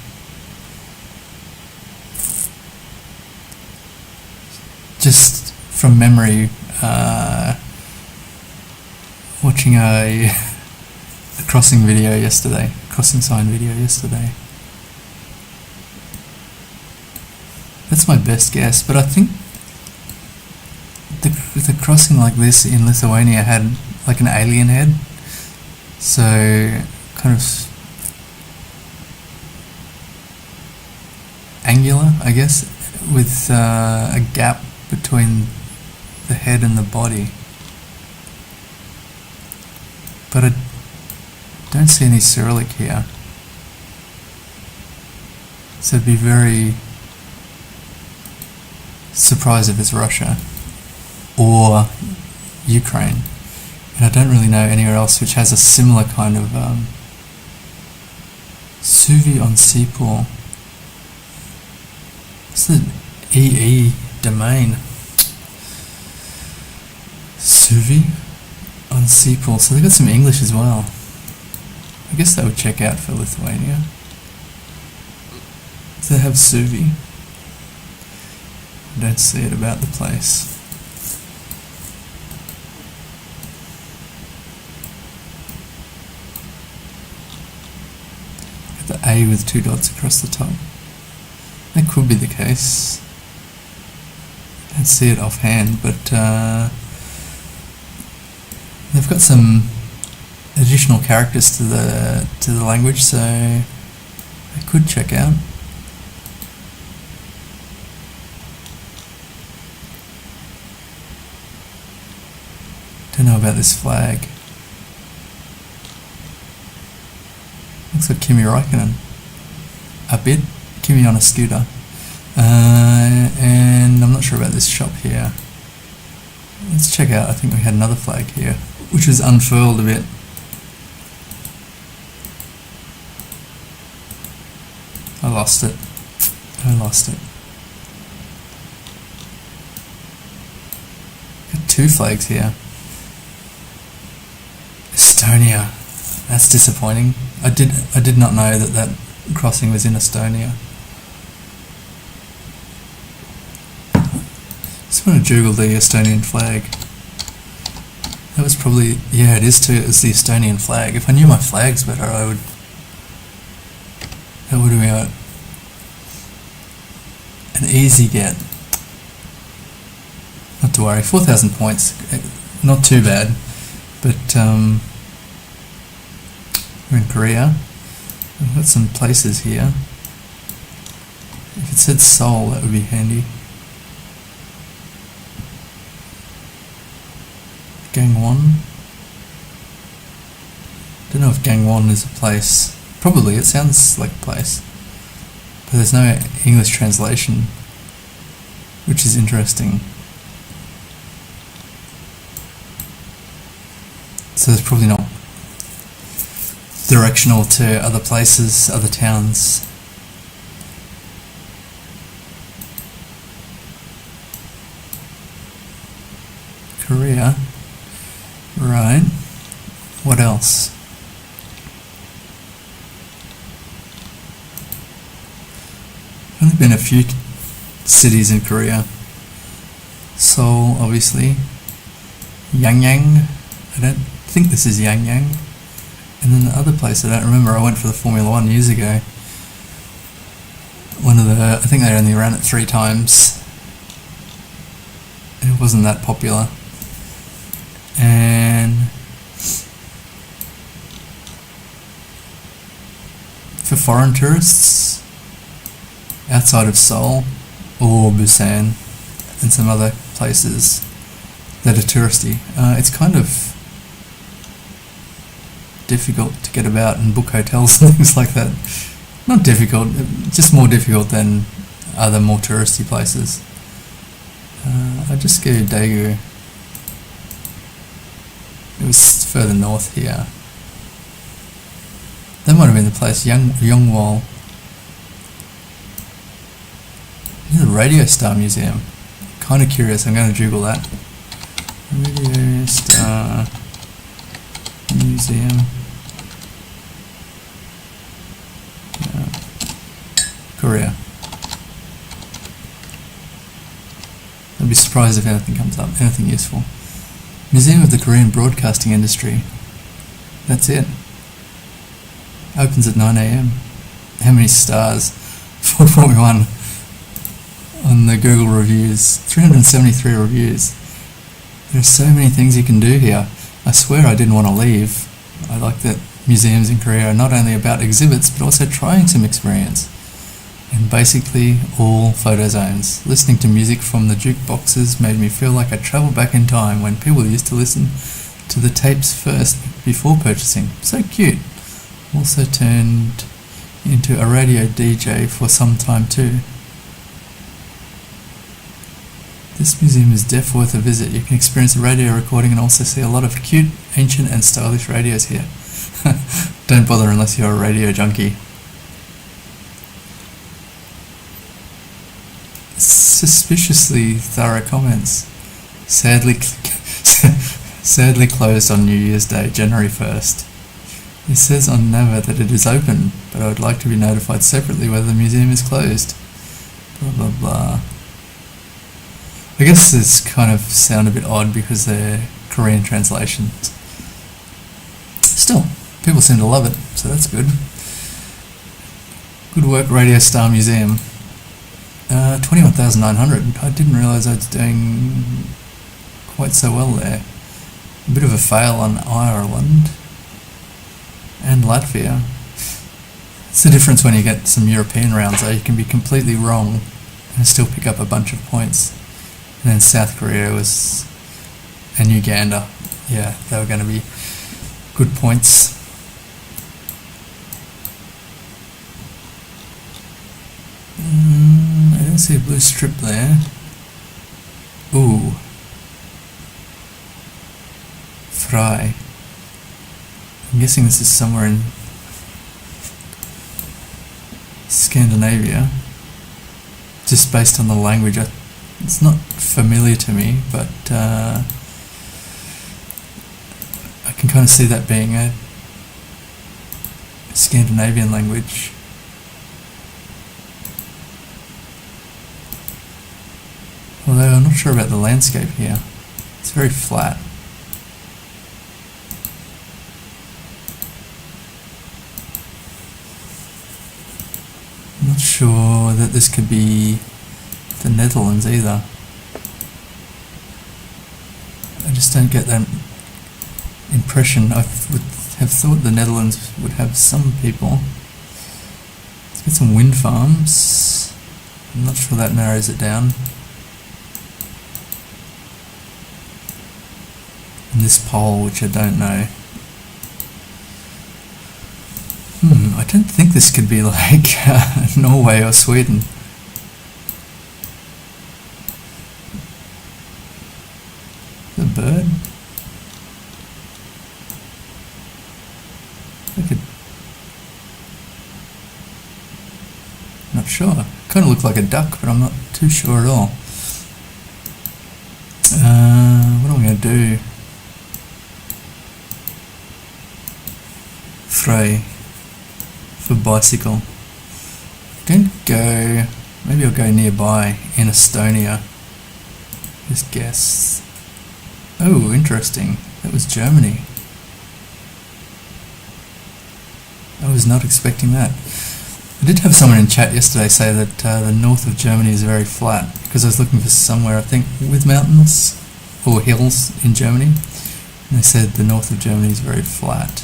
Just from memory, watching a crossing sign video yesterday. That's my best guess, but I think the crossing like this in Lithuania had like an alien head, so kind of angular, I guess, with a gap between the head and the body. But I don't see any Cyrillic here, so I'd be very surprised if it's Russia or Ukraine, and I don't really know anywhere else which has a similar kind of Suvi on Seapool. It's the EE domain. Suvi on Seapool. So they've got some English as well. I guess that would check out for Lithuania. So they have Suvi. I don't see it about the place. A with 2 dots across the top. That could be the case. I don't see it offhand, but they've got some additional characters to the language, so I could check out. Don't know about this flag. Looks like Kimi Räikkönen. A bit. Kimi on a scooter. And I'm not sure about this shop here. Let's check out. I think we had another flag here, which was unfurled a bit. I lost it. Got 2 flags here. Estonia. That's disappointing. I did not know that crossing was in Estonia. Just want to Google the Estonian flag. That was probably, yeah, it is too. It's the Estonian flag. If I knew my flags better, that would be an easy get. Not to worry. 4,000 points. Not too bad. But we're in Korea. We've got some places here. If it said Seoul, that would be handy. Gangwon. Don't know if Gangwon is a place. Probably, it sounds like a place. But there's no English translation, which is interesting. So there's probably not directional to other places, other towns. Korea. Right. What else? I've only been a few cities in Korea. Seoul, obviously. Yangyang. I don't think this is Yangyang. And then the other place I don't remember. I went for the Formula 1 years ago. I think they only ran it 3 times. It wasn't that popular. And for foreign tourists outside of Seoul or Busan and some other places that are touristy, it's kind of difficult to get about and book hotels and things like that. Not difficult, just more difficult than other more touristy places. I just go Daegu. It was further north here. That might have been the place, Yongwol. The Radio Star Museum. Kind of curious, I'm going to Google that. Radio Star Museum. Korea. I'd be surprised if anything comes up, anything useful. Museum of the Korean Broadcasting Industry. That's it. Opens at 9 AM. How many stars? 4.1 on the Google reviews. 373 reviews. There are so many things you can do here. I swear I didn't want to leave. I like that museums in Korea are not only about exhibits but also trying some experience. And basically all photo zones. Listening to music from the jukeboxes made me feel like I travelled back in time when people used to listen to the tapes first before purchasing. So cute. Also turned into a radio DJ for some time too. This museum is definitely worth a visit. You can experience a radio recording and also see a lot of cute, ancient and stylish radios here. Don't bother unless you're a radio junkie. Suspiciously thorough comments. Sadly closed on New Year's Day, January 1st. It says on Nava that it is open, but I would like to be notified separately whether the museum is closed. Blah blah blah. I guess this kind of sound a bit odd because they're Korean translations. Still, people seem to love it, so that's good. Good work, Radio Star Museum. 21,900. I didn't realise I was doing quite so well there. A bit of a fail on Ireland and Latvia. It's the difference when you get some European rounds though. You can be completely wrong and still pick up a bunch of points. And then South Korea was, and Uganda. Yeah, they were going to be good points. I don't see a blue strip there. Ooh. Fry. I'm guessing this is somewhere in Scandinavia. Just based on the language, it's not familiar to me, but I can kind of see that being a Scandinavian language. Although I'm not sure about the landscape here. It's very flat. I'm not sure that this could be the Netherlands either. I just don't get that impression. I would have thought the Netherlands would have some people. Let's get some wind farms. I'm not sure that narrows it down. And this pole, which I don't know. I don't think this could be like Norway or Sweden. The bird? I could... Not sure. Kind of looked like a duck, but I'm not too sure at all. What am I going to do? Frey for bicycle. Don't go. Maybe I'll go nearby in Estonia. Just guess. Oh, interesting. That was Germany. I was not expecting that. I did have someone in chat yesterday say that the north of Germany is very flat, because I was looking for somewhere, I think, with mountains or hills in Germany, and they said the north of Germany is very flat.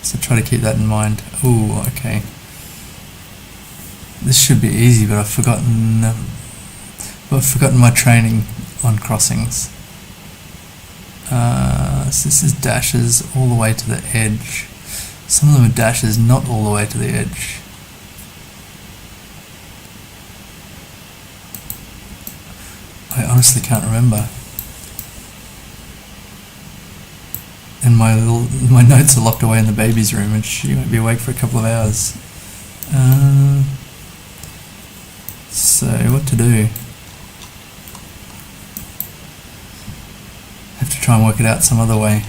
So try to keep that in mind. Ooh, okay. This should be easy, but I've forgotten my training on crossings. So this is dashes all the way to the edge. Some of them are dashes not all the way to the edge. I honestly can't remember. And my notes are locked away in the baby's room, and she won't be awake for a couple of hours. So what to do? Have to try and work it out some other way.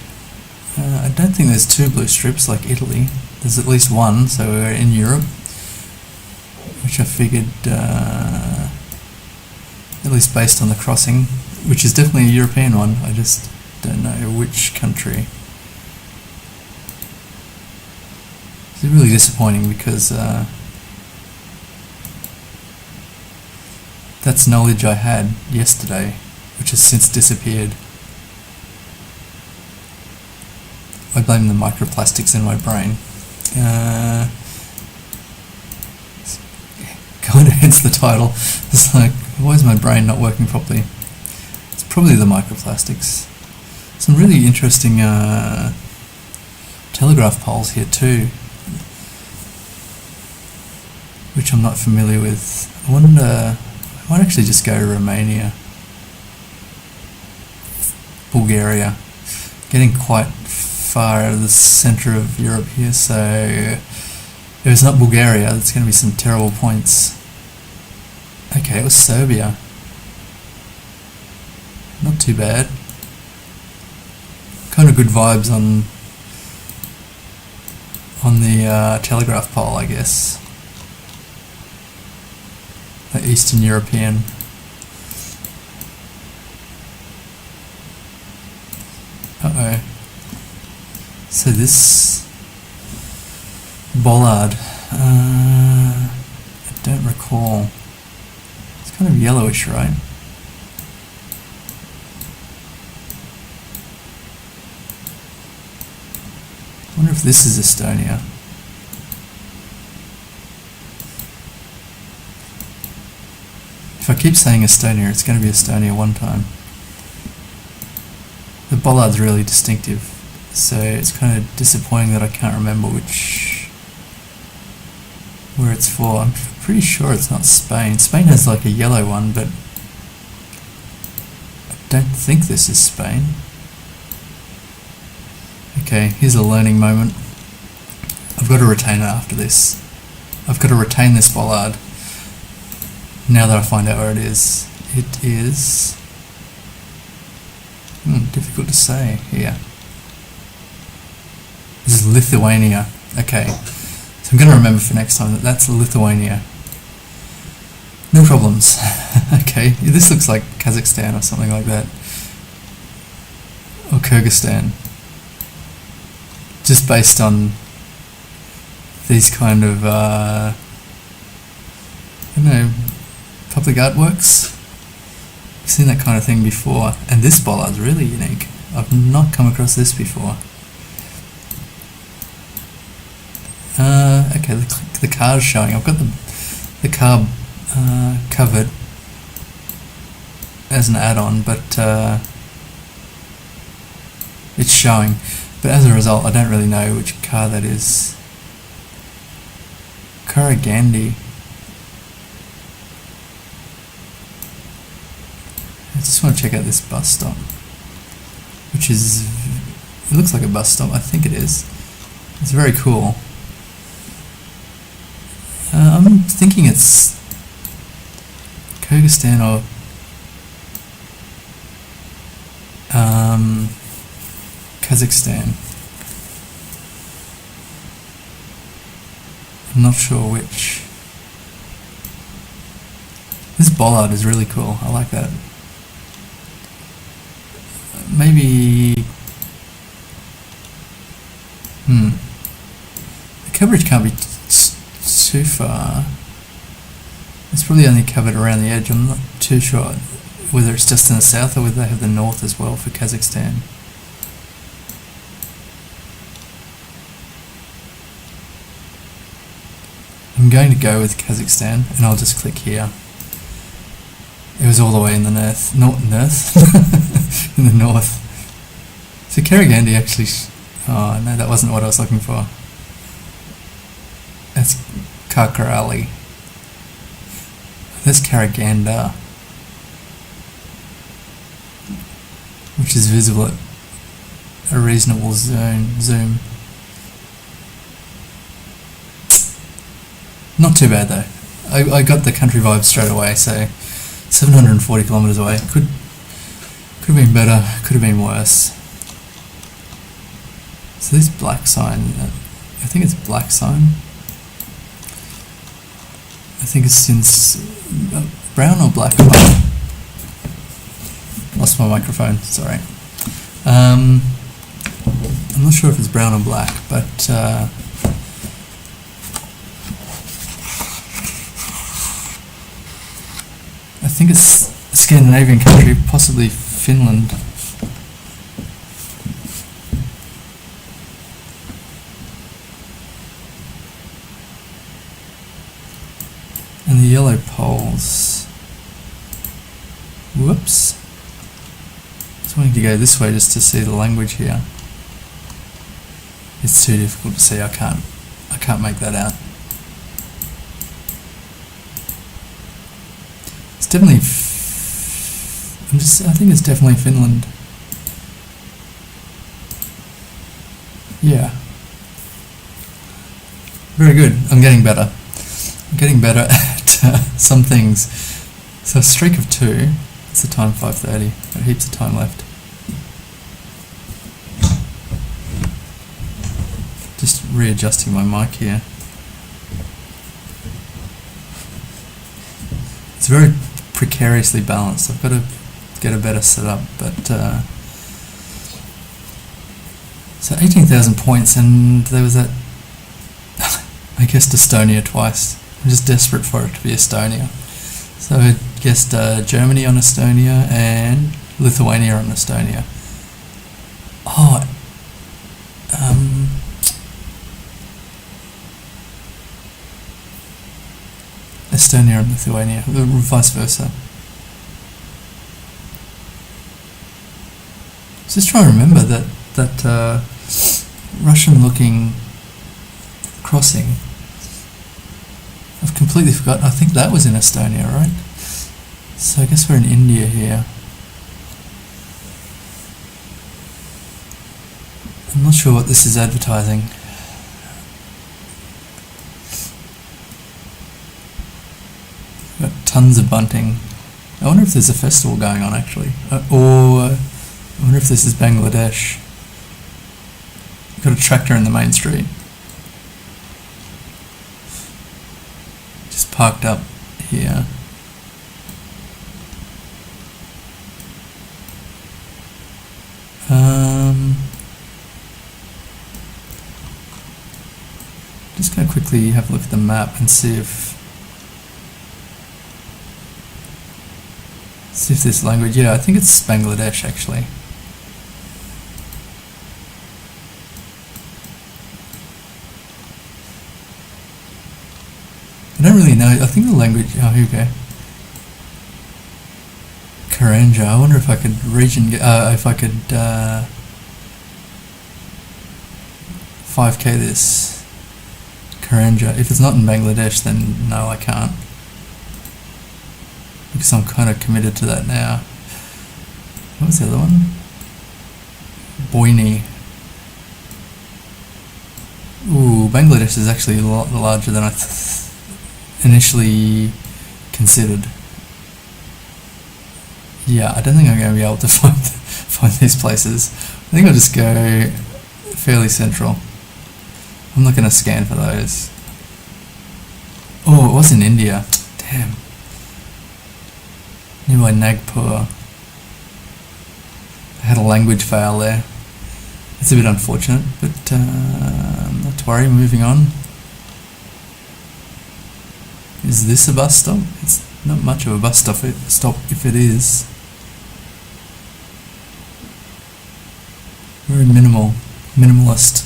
I don't think there's two blue strips like Italy. There's at least one, so we're in Europe, which I figured, at least based on the crossing, which is definitely a European one. I just don't know which country. It's really disappointing because that's knowledge I had yesterday, which has since disappeared. I blame the microplastics in my brain. Kind of hence the title. It's like, why is my brain not working properly? It's probably the microplastics. Some really interesting telegraph poles here too, which I'm not familiar with. I wonder, I might actually just go to Romania. Bulgaria. Getting quite far out of the centre of Europe here, so if it's not Bulgaria, there's going to be some terrible points. Okay, it was Serbia. Not too bad. Kind of good vibes on the telegraph pole, I guess. The Eastern European. Uh-oh. So this bollard, I don't recall. It's kind of yellowish, right? I wonder if this is Estonia. If I keep saying Estonia, it's going to be Estonia one time. The bollard's really distinctive, so it's kind of disappointing that I can't remember where it's for. I'm pretty sure it's not Spain. Spain has like a yellow one, but I don't think this is Spain. Okay, here's a learning moment. I've got to retain it after this. I've got to retain this bollard. Now that I find out where it is. It is... difficult to say here. This is Lithuania. Okay, so I'm going to remember for next time that that's Lithuania. No problems. Okay, this looks like Kazakhstan or something like that. Or Kyrgyzstan. Just based on these kind of, I don't know, public artworks. I've seen that kind of thing before, and this bollard's really unique. I've not come across this before. Okay, the car's showing. I've got the car covered as an add-on, but it's showing. But as a result, I don't really know which car that is. Karagandhi. I just want to check out this bus stop, which is, it looks like a bus stop, I think it is. It's very cool. I'm thinking it's Kyrgyzstan or Kazakhstan. I'm not sure which. This bollard is really cool, I like that. Maybe... The coverage can't be too far. It's probably only covered around the edge. I'm not too sure whether it's just in the south or whether they have the north as well for Kazakhstan. I'm going to go with Kazakhstan, and I'll just click here. It was all the way in the north. In the north. So Karagandhi actually... oh no, that wasn't what I was looking for. That's Karkarali. That's Karaganda, which is visible at a reasonable zoom. Not too bad though. I got the country vibe straight away, so 740 kilometres away. Could have been better, could have been worse. So this black sign, I think it's black sign. I think it's since brown or black. Oh, lost my microphone, sorry. I'm not sure if it's brown or black, but I think it's a Scandinavian country, possibly Finland. And the yellow poles. Whoops. Just wanting to go this way just to see the language here. It's too difficult to see. I can't make that out. It's definitely. I think it's definitely Finland. Yeah. Very good. I'm getting better. I'm getting better at some things. So a streak of 2. It's the time 5:30. Got heaps of time left. Just readjusting my mic here. It's very precariously balanced. I've got to get a better setup, but so 18,000 points, and there was that I guessed Estonia twice. I'm just desperate for it to be Estonia. So I guessed Germany on Estonia and Lithuania on Estonia. Oh, Estonia and Lithuania, vice versa. Just trying to remember that Russian-looking crossing. I've completely forgotten. I think that was in Estonia, right? So I guess we're in India here. I'm not sure what this is advertising. Got tons of bunting. I wonder if there's a festival going on actually. Or I wonder if this is Bangladesh. Got a tractor in the main street. Just parked up here. Just going to quickly have a look at the map and see if this language, yeah, I think it's Bangladesh actually. I don't really know, I think the language, oh here we go. Karanja, I wonder if I could if I could 5k this. Karanja, if it's not in Bangladesh then no I can't. Because I'm kind of committed to that now. What was the other one? Boini. Ooh, Bangladesh is actually a lot larger than I initially considered. Yeah, I don't think I'm going to be able to find these places. I think I'll just go fairly central. I'm not going to scan for those. Oh, it was in India. Damn. Nearby Nagpur. I had a language fail there. It's a bit unfortunate, but not to worry, moving on. Is this a bus stop? It's not much of a bus stop if it is. Very minimalist.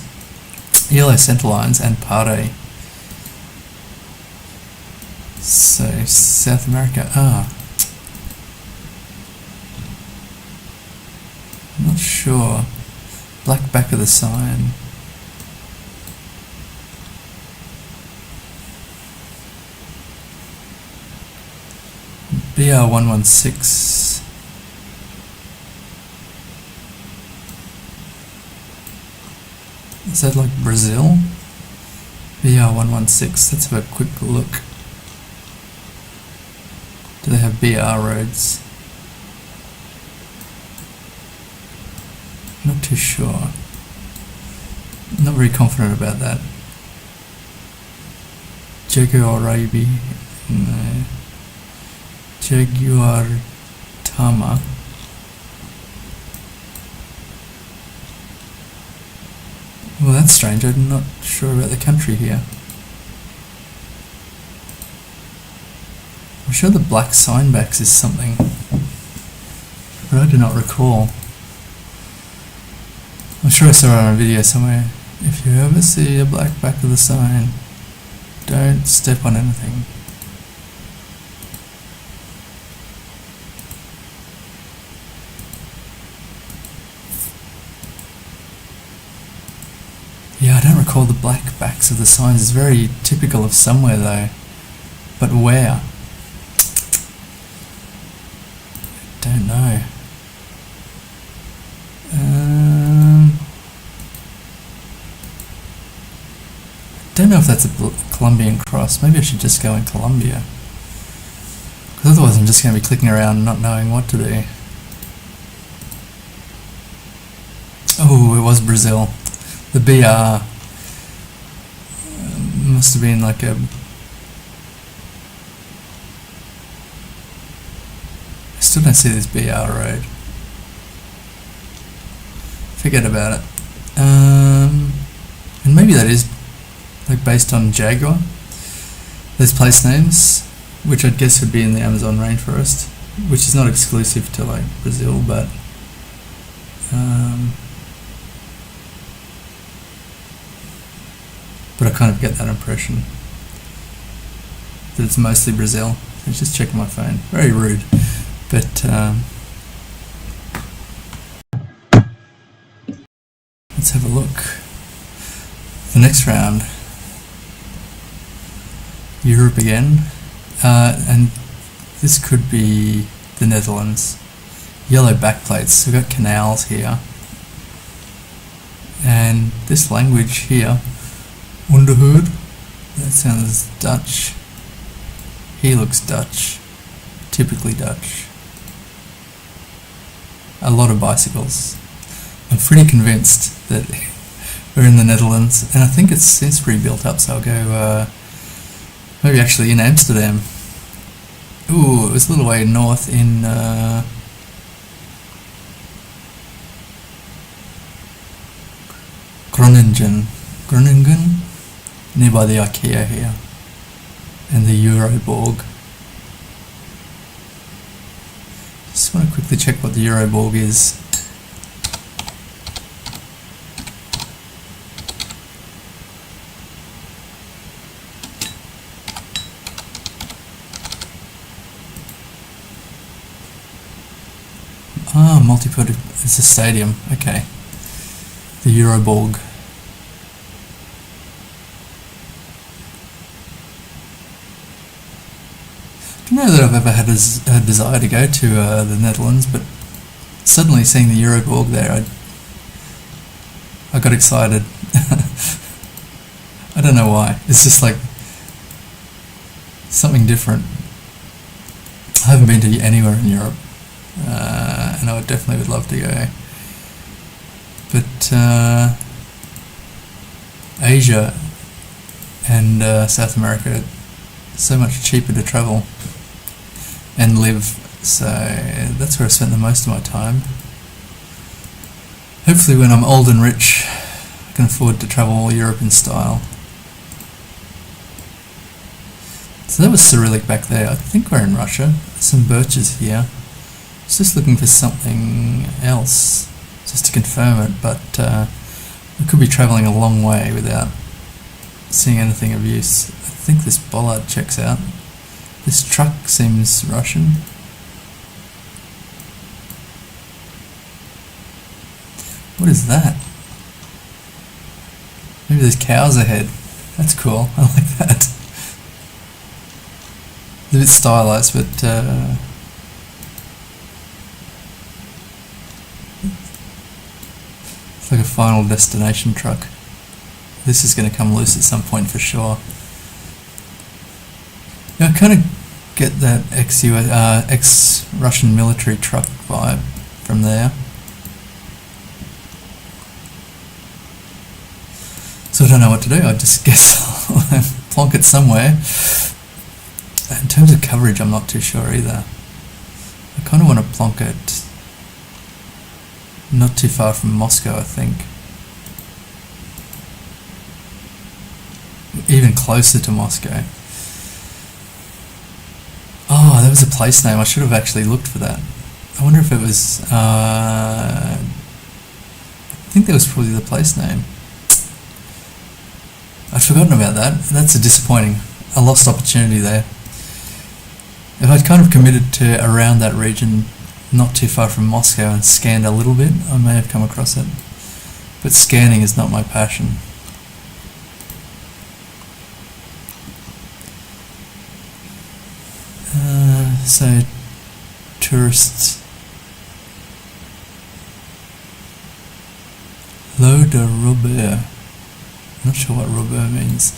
Yellow centre lines and Pare. So, South America. I'm not sure. Black back of the sign. BR116. Is that like Brazil? BR116. Let's have a quick look. Do they have BR roads? Not too sure. Not very confident about that. Jaguarabi. No. Jaguartama. Well, that's strange. I'm not sure about the country here. I'm sure the black signbacks is something, but I do not recall. I'm sure I saw it on a video somewhere. If you ever see a black back of the sign, don't step on anything. Yeah, I don't recall the black backs of the signs. It's very typical of somewhere though. But where? Don't know. Don't know if that's a Colombian cross. Maybe I should just go in Colombia. Because otherwise I'm just going to be clicking around not knowing what to do. Oh, it was Brazil. The BR must have been like a... I still don't see this BR road. Forget about it. And maybe that is like based on jaguar. There's place names, which I'd guess would be in the Amazon rainforest, which is not exclusive to like Brazil, but I kind of get that impression that it's mostly Brazil. I was just checking my phone. Very rude, but let's have a look. The next round, Europe again, and this could be the Netherlands. Yellow backplates. We've got canals here, and this language here, Underhood. That sounds Dutch. He looks Dutch, typically Dutch. A lot of bicycles. I'm pretty convinced that we're in the Netherlands, and I think it seems pretty built up, so I'll go maybe actually in Amsterdam. Ooh, it was a little way north in Groningen, nearby the IKEA here, and the Euroborg. Just want to quickly check what the Euroborg is. Ah, multipurpose. It's a stadium. Okay. The Euroborg. I don't know that I've ever had a desire to go to the Netherlands, but suddenly seeing the Euroborg there, I got excited. I don't know why. It's just like something different. I haven't been to anywhere in Europe. And I definitely would love to go. But Asia and South America are so much cheaper to travel and live, so that's where I spent the most of my time. Hopefully when I'm old and rich, I can afford to travel all Europe in style. So that was Cyrillic back there. I think we're in Russia. Some birches here. I was just looking for something else, just to confirm it, but we could be travelling a long way without seeing anything of use. I think this bollard checks out. This truck seems Russian. What is that? Maybe there's cows ahead. That's cool. I like that. It's a bit stylized, but it's like a Final Destination truck. This is going to come loose at some point for sure. Yeah, I kind of get that ex-Russian military truck vibe from there. So I don't know what to do. I just guess I'll plonk it somewhere. In terms of coverage, I'm not too sure either. I kind of want to plonk it not too far from Moscow, I think. Even closer to Moscow. Oh, that was a place name. I should have actually looked for that. I wonder if it was... I think that was probably the place name. I'd forgotten about that. That's a disappointing. A lost opportunity there. If I'd kind of committed to around that region, not too far from Moscow, and scanned a little bit, I may have come across it. But scanning is not my passion. So, tourists. L'eau de Robert. Not sure what Robert means.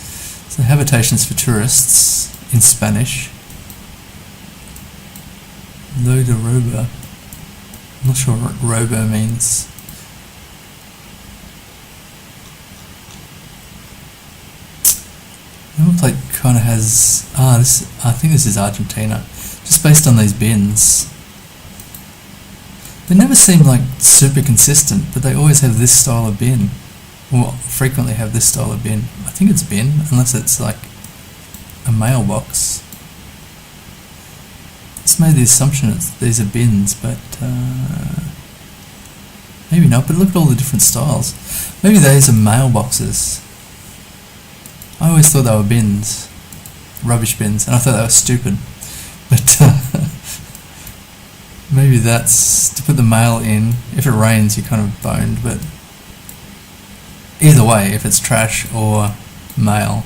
So, habitations for tourists in Spanish. L'eau de Robert. I'm not sure what Robert means. The number plate kind of has... I think this is Argentina. Just based on these bins. They never seem like super consistent, but they always have this style of bin. will frequently have this style of bin. I think it's bin, unless it's like a mailbox. It's made the assumption that these are bins, but maybe not. But look at all the different styles. Maybe these are mailboxes. I always thought they were bins, rubbish bins, and I thought they were stupid. But maybe that's to put the mail in. If it rains, you're kind of boned, but either way, if it's trash or mail,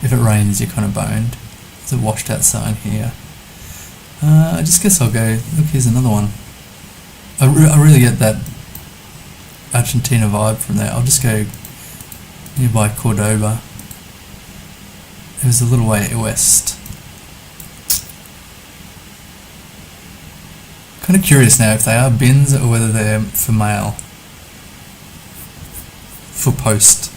if it rains, you're kind of boned. There's a washed out sign here. I just guess I'll go, look, here's another one. I really get that Argentina vibe from there. I'll just go nearby Cordoba. It was a little way west. Kind of curious now if they are bins or whether they're for mail, for post.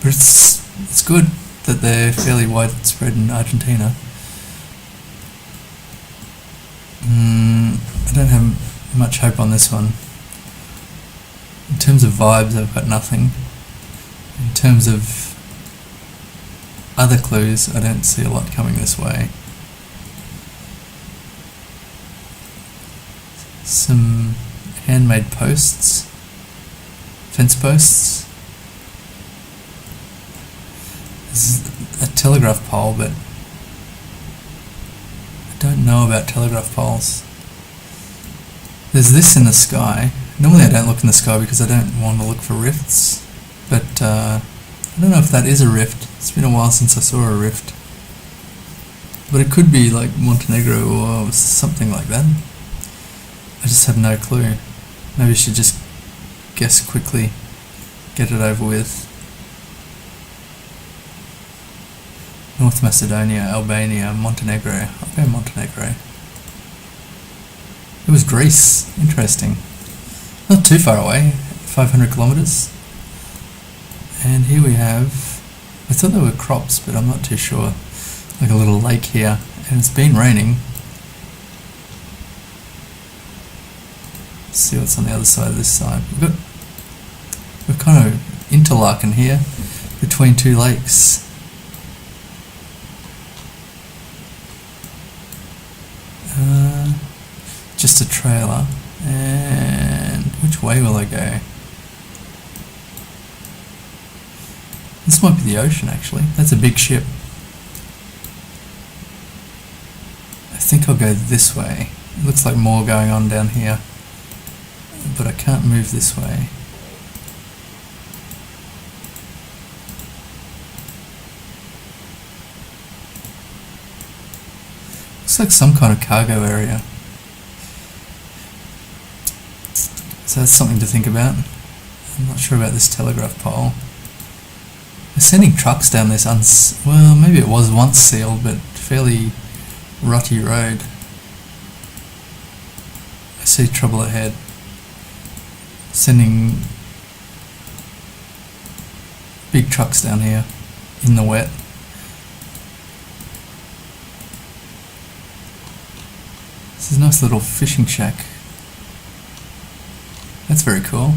But it's good that they're fairly widespread in Argentina. I don't have much hope on this one. In terms of vibes, I've got nothing. In terms of other clues, I don't see a lot coming this way. Some handmade posts, fence posts. This is a telegraph pole, but I don't know about telegraph poles. There's this in the sky. Normally I don't look in the sky because I don't want to look for rifts, but I don't know if that is a rift. It's been a while since I saw a rift. But it could be like Montenegro or something like that. I just have no clue. Maybe I should just guess quickly, get it over with. North Macedonia, Albania, Montenegro. I'll go Montenegro. It was Greece. Interesting. Not too far away, 500 kilometers. And here we have, I thought they were crops, but I'm not too sure. Like a little lake here, and it's been raining. Let's see what's on the other side of this side. We're kind of interlocking here between two lakes. Just a trailer, and which way will I go? This might be the ocean actually. That's a big ship. I think I'll go this way. It looks like more going on down here, but I can't move this way. Looks like some kind of cargo area. So that's something to think about. I'm not sure about this telegraph pole. They're sending trucks down this well, maybe it was once sealed, but fairly rutty road. I see trouble ahead. Sending big trucks down here in the wet. This is a nice little fishing shack. That's very cool.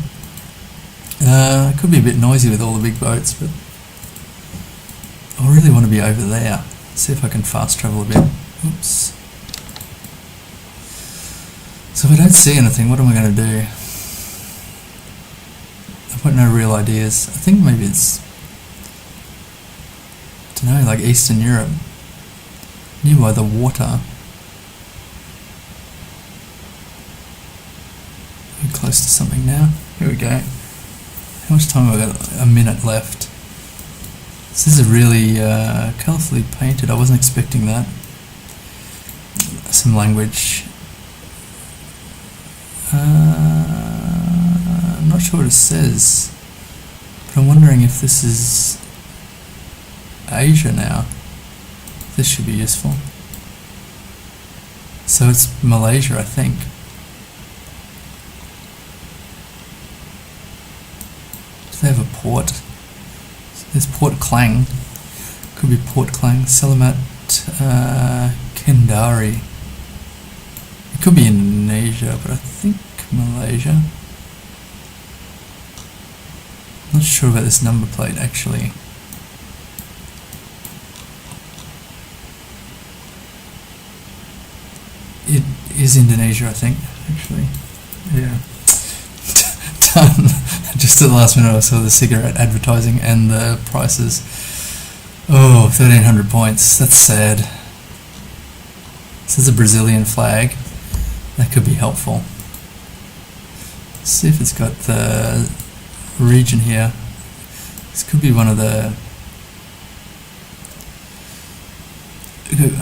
It could be a bit noisy with all the big boats, but I really want to be over there. See if I can fast travel a bit. Oops. So if I don't see anything, what am I going to do? I've got no real ideas. I think maybe it's, I don't know, like Eastern Europe, nearby the water. We're close to something now. Here we go. How much time have I got? A minute left. This is really colourfully painted. I wasn't expecting that. Some language. I'm not sure what it says, but I'm wondering if this is Asia now. This should be useful. So it's Malaysia, I think. Do they have a port? There's Port Klang. Could be Port Klang. Selamat Kendari. It could be Indonesia, but I think Malaysia. not sure about this number plate actually. It is Indonesia, I think, actually. Yeah. Done. Just at the last minute I saw the cigarette advertising and the prices. Oh, 1,300 points. That's sad. This is a Brazilian flag. That could be helpful. Let's see if it's got the region here. This could be one of the...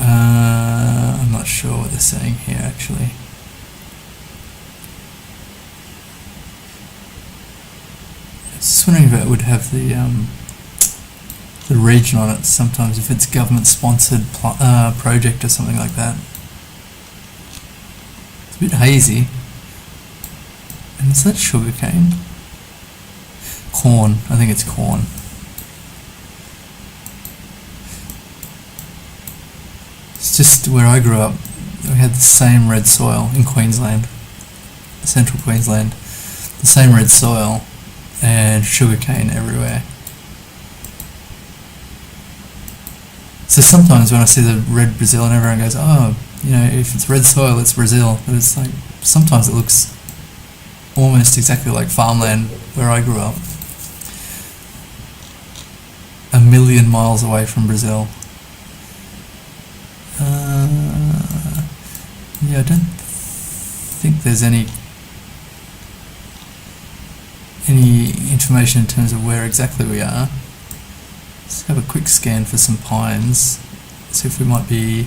I'm not sure what they're saying here actually. I was just wondering if it would have the region on it sometimes, if it's government sponsored project or something like that. It's a bit hazy. And is that sugarcane? Corn, I think it's corn. It's just where I grew up, we had the same red soil in Queensland, central Queensland, the same red soil and sugarcane everywhere. So sometimes when I see the red Brazil and everyone goes, oh, you know, if it's red soil it's Brazil, but it's like, sometimes it looks almost exactly like farmland where I grew up. A million miles away from Brazil. Yeah, I don't think there's any information in terms of where exactly we are. Let's have a quick scan for some pines, see if we might be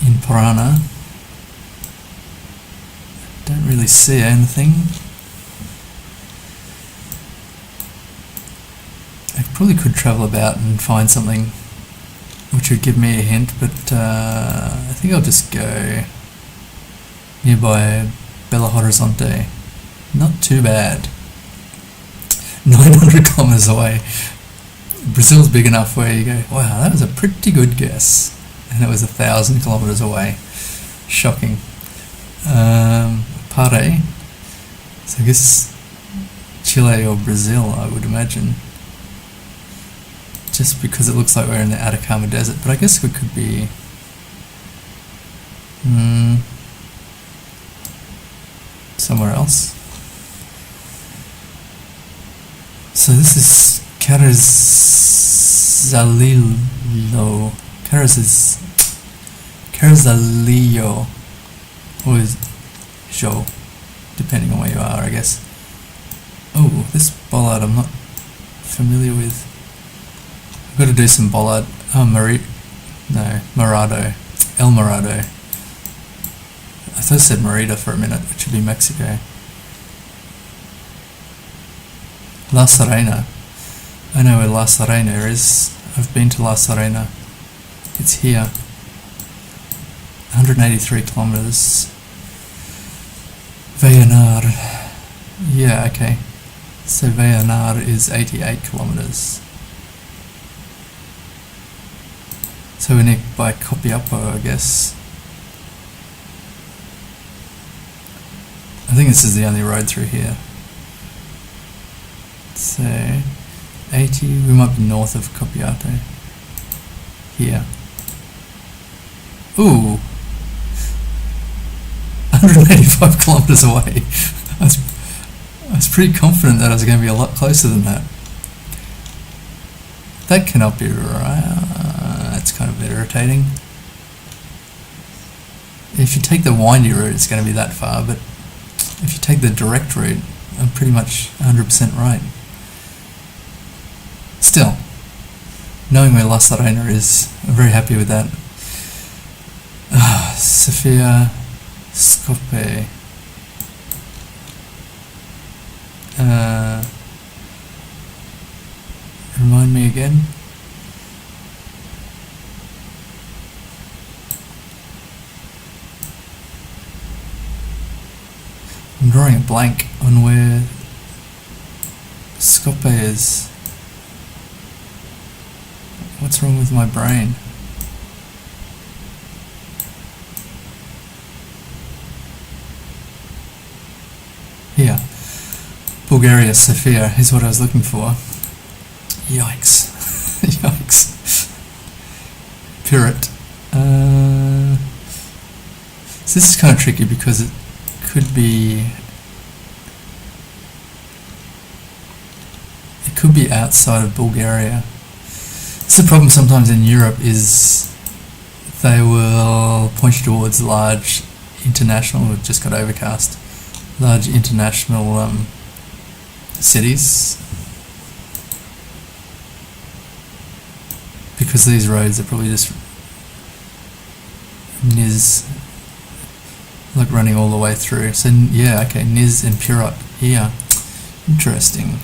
in Parana. Don't really see anything. I probably could travel about and find something which would give me a hint, but I think I'll just go nearby Belo Horizonte. Not too bad. 900 kilometers away. Brazil's big enough where you go, wow, that was a pretty good guess. And it was 1,000 kilometers away. Shocking. Pare. So I guess Chile or Brazil, I would imagine. Just because it looks like we're in the Atacama Desert, but I guess we could be somewhere else. So this is Carrizalillo. Carrizalillo, or is Jo, depending on where you are, I guess. Oh, this bollard I'm not familiar with. I've got to do some bollard. Oh, Morado. El Morado. I thought I said Merida for a minute, which would be Mexico. La Serena. I know where La Serena is. I've been to La Serena. It's here. 183 kilometers. Vallenar. Yeah, okay. So Vallenar is 88 kilometers. So we're near by Copiapo, I guess. I think this is the only road through here. So 80, we might be north of Copiapo. Here. Ooh! 185 kilometers away. I was pretty confident that I was going to be a lot closer than that. That cannot be right. That's kind of irritating. If you take the windy route, it's going to be that far, but if you take the direct route, I'm pretty much 100% right. Still, knowing where La Serena is, I'm very happy with that. Sofia Scope. Remind me again. I'm drawing a blank on where Scope is. What's wrong with my brain? Here. Bulgaria, Sofia is what I was looking for. Yikes. Yikes. Pirot. So this is kind of tricky because it could be outside of Bulgaria. It's the problem sometimes in Europe is they will point you towards large international, we've just got overcast, large international cities, because these roads are probably just Niz, like running all the way through. So yeah, okay, Niz and Pirot here. Interesting.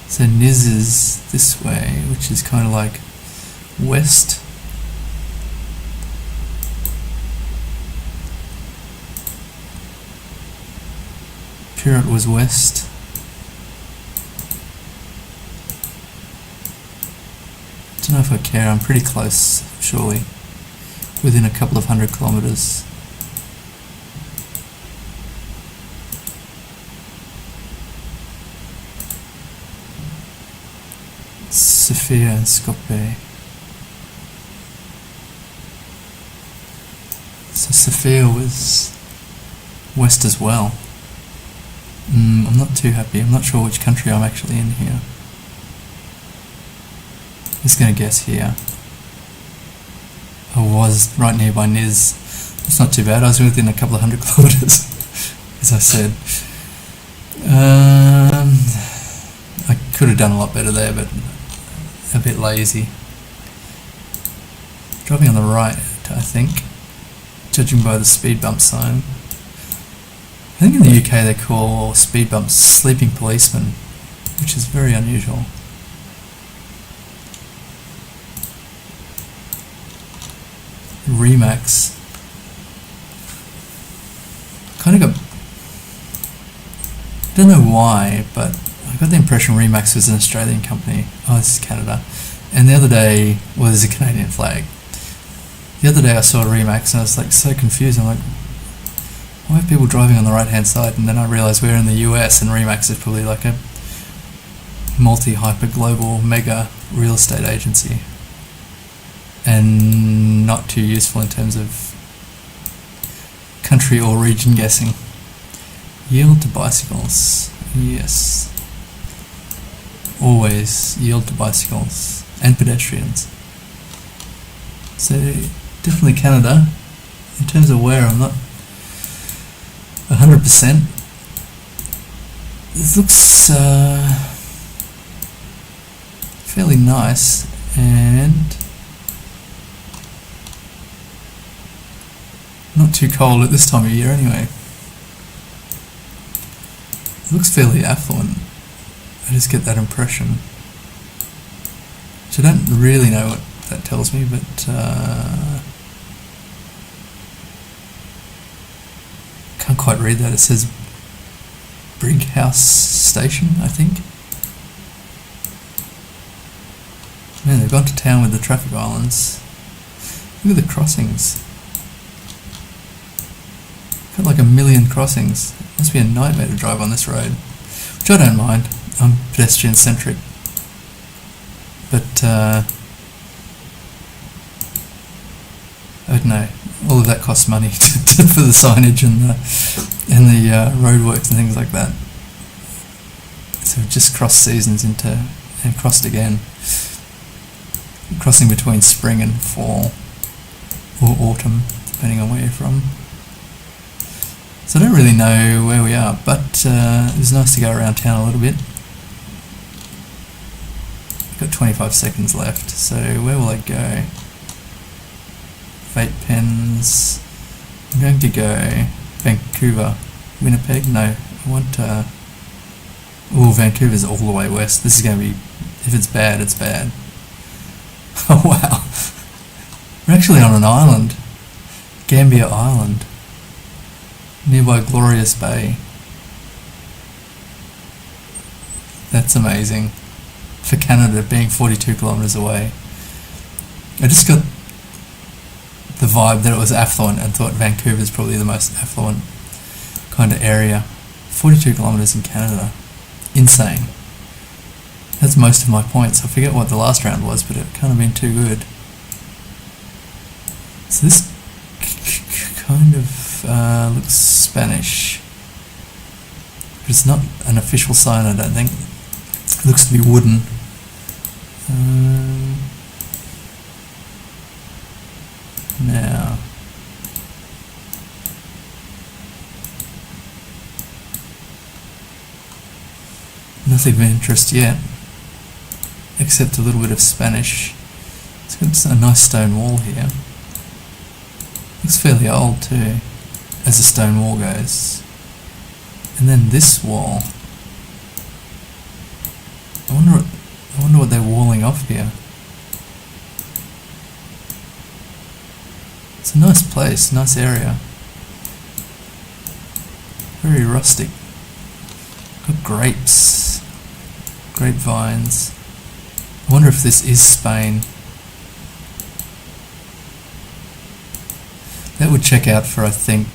So Niz is this way, which is kind of like west. Pirot was west. I don't know if I care, I'm pretty close, surely. Within a couple of 100 kilometres. Sofia and Skopje. So Sofia was west as well. I'm not too happy. I'm not sure which country I'm actually in here. I'm just going to guess here. I was right nearby Niz. It's not too bad. I was within a couple of 100 kilometres, as I said. I could have done a lot better there, but a bit lazy. Driving on the right, I think, judging by the speed bump sign. I think in the UK they call speed bumps sleeping policemen, which is very unusual. Remax. Kind of got, I don't know why, but I got the impression Remax was an Australian company. Oh, this is Canada. And the other day, well, there's a Canadian flag. The other day I saw Remax and I was like so confused. I'm like, why are people driving on the right hand side? And then I realised we're in the US and Remax is probably like a multi-hyper global mega real estate agency. And not too useful in terms of country or region guessing. Yield to bicycles. Yes. Always yield to bicycles and pedestrians. So definitely Canada. In terms of where, I'm not 100%. This looks fairly nice and not too cold at this time of year anyway. It looks fairly affluent. I just get that impression. Which I don't really know what that tells me, but can't quite read that. It says Brighouse Station, I think. Man, they've gone to town with the traffic islands. Look at the crossings. Got like 1 million crossings. Must be a nightmare to drive on this road, which I don't mind. I'm pedestrian centric, but I don't know. All of that costs money for the signage and the roadworks and things like that. So we've just crossed seasons into and crossed again, crossing between spring and fall or autumn, depending on where you're from. So I don't really know where we are, but it was nice to go around town a little bit. Got 25 seconds left, so where will I go? Vape pens. I'm going to go Vancouver. Winnipeg? No, I want Vancouver's all the way west. This is going to be, if it's bad, it's bad. Oh wow. We're actually on an island. Gambier Island. Nearby Glorious Bay. That's amazing. For Canada being 42 kilometres away. I just got the vibe that it was affluent and thought Vancouver's probably the most affluent kind of area 42 kilometers in Canada. Insane. That's most of my points. I forget what the last round was, but it can't have been too good. So this kind of looks Spanish. But it's not an official sign, I don't think. It looks to be wooden. Now, nothing of interest yet, except a little bit of Spanish. It's got a nice stone wall here. Looks fairly old too, as a stone wall goes. And then this wall. I wonder what they're walling off here. It's a nice place, nice area. Very rustic. Got grapes, grapevines. I wonder if this is Spain. That would check out for, I think,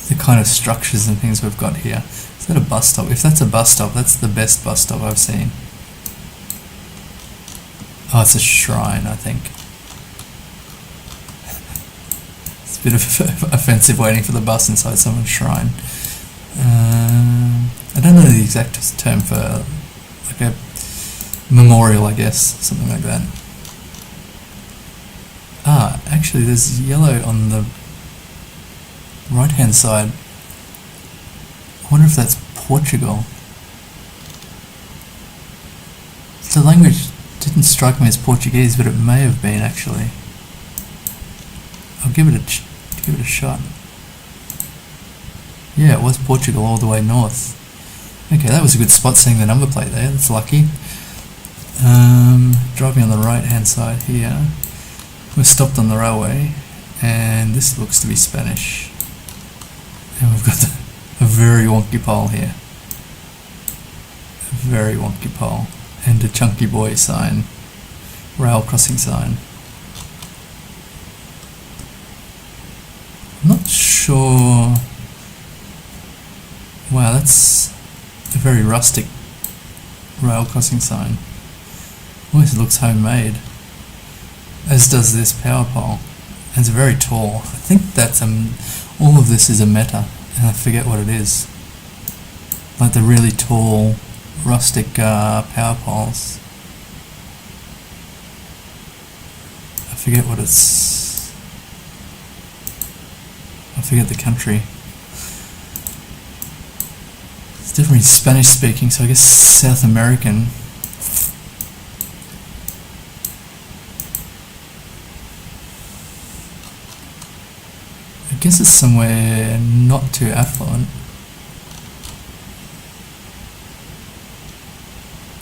the kind of structures and things we've got here. Is that a bus stop? If that's a bus stop, that's the best bus stop I've seen. Oh, it's a shrine, I think. It's a bit of offensive waiting for the bus inside someone's shrine. I don't know the exact term for, like a memorial, I guess, something like that. Ah, actually there's yellow on the right hand side. I wonder if that's Portugal. The language didn't strike me as Portuguese, but it may have been actually. I'll give it a shot. Yeah, it was Portugal all the way north. Okay, that was a good spot seeing the number plate there, that's lucky. Driving on the right hand side here. We're stopped on the railway, and this looks to be Spanish. And we've got a very wonky pole here. A very wonky pole. And a chunky boy sign. Rail crossing sign. I'm not sure. Wow, that's a very rustic rail crossing sign. Almost looks homemade. As does this power pole. And it's very tall. I think that's all of this is a meta, and I forget what it is. Like the really tall, rustic power poles. I forget what it's. I forget the country. It's definitely Spanish speaking, so I guess South American. I guess it's somewhere not too affluent.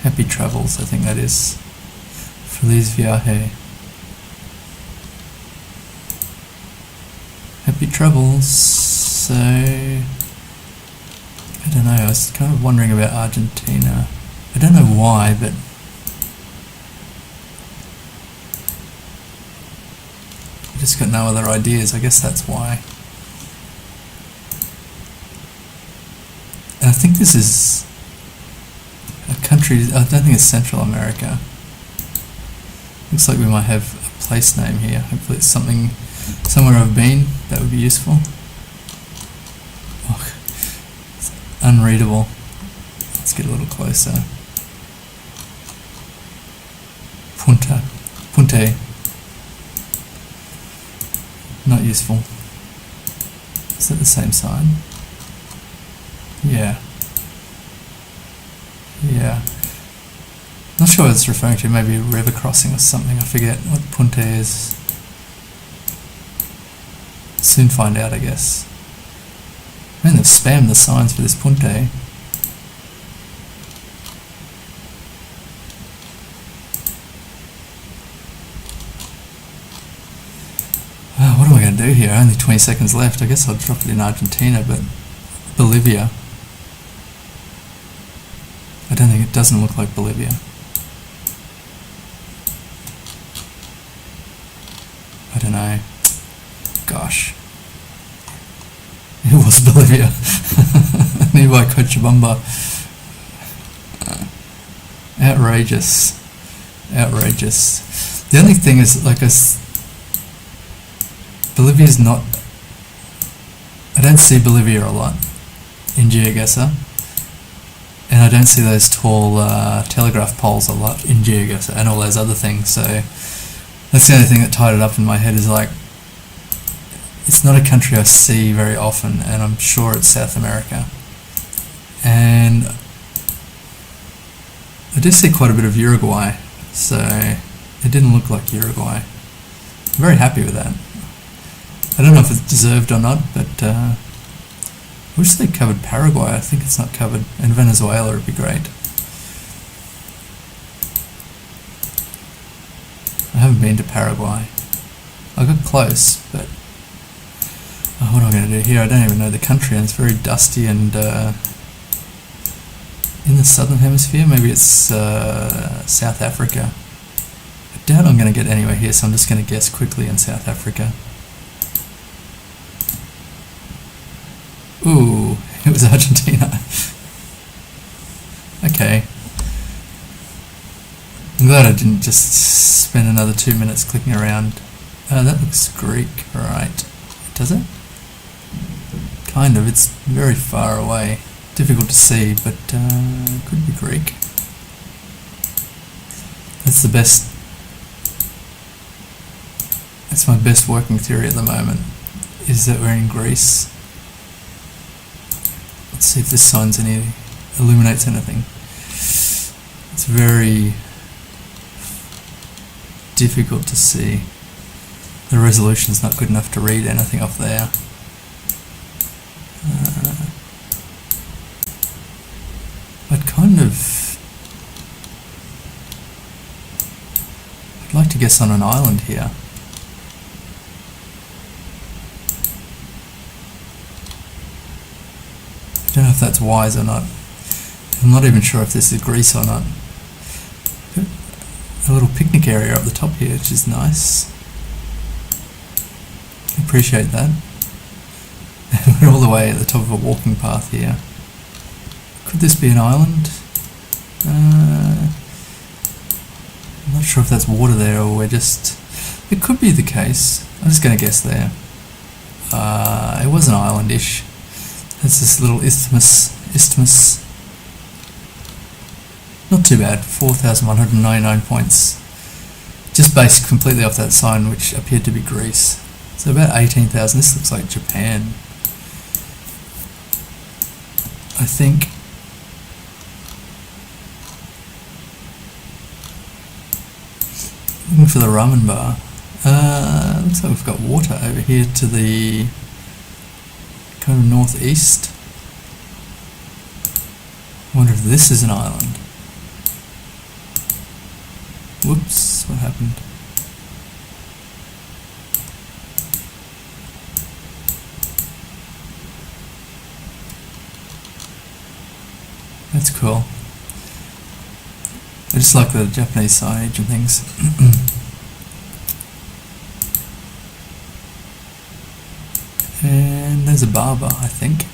Happy travels, I think that is. Feliz viaje. Happy travels. So, I don't know, I was kind of wondering about Argentina. I don't know why, but I just got no other ideas. I guess that's why. And I think this is a country, I don't think it's Central America. Looks like we might have a place name here. Hopefully it's something, somewhere I've been. That would be useful. Oh, it's unreadable. Let's get a little closer. Punte. Not useful. Is that the same sign? Yeah. Not sure what it's referring to, maybe a river crossing or something, I forget what Punte is. Soon find out, I guess. Man, they've spammed the signs for this Punte. What am I going to do here? Only 20 seconds left. I guess I'll drop it in Argentina, but Bolivia. I don't think it doesn't look like Bolivia. I don't know. Gosh. It was Bolivia. Nearby Cochabamba. Outrageous. Outrageous. The only thing is, like, Bolivia's not... I don't see Bolivia a lot in GeoGuessr. And I don't see those tall telegraph poles a lot in GeoGuessr and all those other things, so that's the only thing that tied it up in my head, is like, it's not a country I see very often, and I'm sure it's South America. And I did see quite a bit of Uruguay, so it didn't look like Uruguay. I'm very happy with that. I don't know if it's deserved or not, but I wish they covered Paraguay. I think it's not covered, and Venezuela would be great. I haven't been to Paraguay. I got close, but what am I going to do here? I don't even know the country, and it's very dusty and in the southern hemisphere. Maybe it's South Africa. I doubt I'm going to get anywhere here, so I'm just going to guess quickly in South Africa. Ooh, it was Argentina. Okay. I'm glad I didn't just spend another 2 minutes clicking around. That looks Greek, right? Does it? Kind of. It's very far away. Difficult to see, but could be Greek. That's the best. That's my best working theory at the moment, is that we're in Greece. Let's see if this sign's illuminates anything. It's very difficult to see. The resolution's not good enough to read anything off there. I'd like to guess on an island here. I don't know if that's wise or not. I'm not even sure if this is Greece or not. A little picnic area up the top here, which is nice. Appreciate that. We're all the way at the top of a walking path here. Could this be an island? I'm not sure if that's water there, or we're just... It could be the case. I'm just going to guess there. It was an island-ish. That's this little isthmus. Not too bad. 4,199 points. Just based completely off that sign, which appeared to be Greece. So about 18,000. This looks like Japan. I think. Looking for the ramen bar. Looks like we've got water over here to the kind of northeast. I wonder if this is an island. Whoops, what happened? That's cool. I just like the Japanese signage and things. And there's a barber, I think.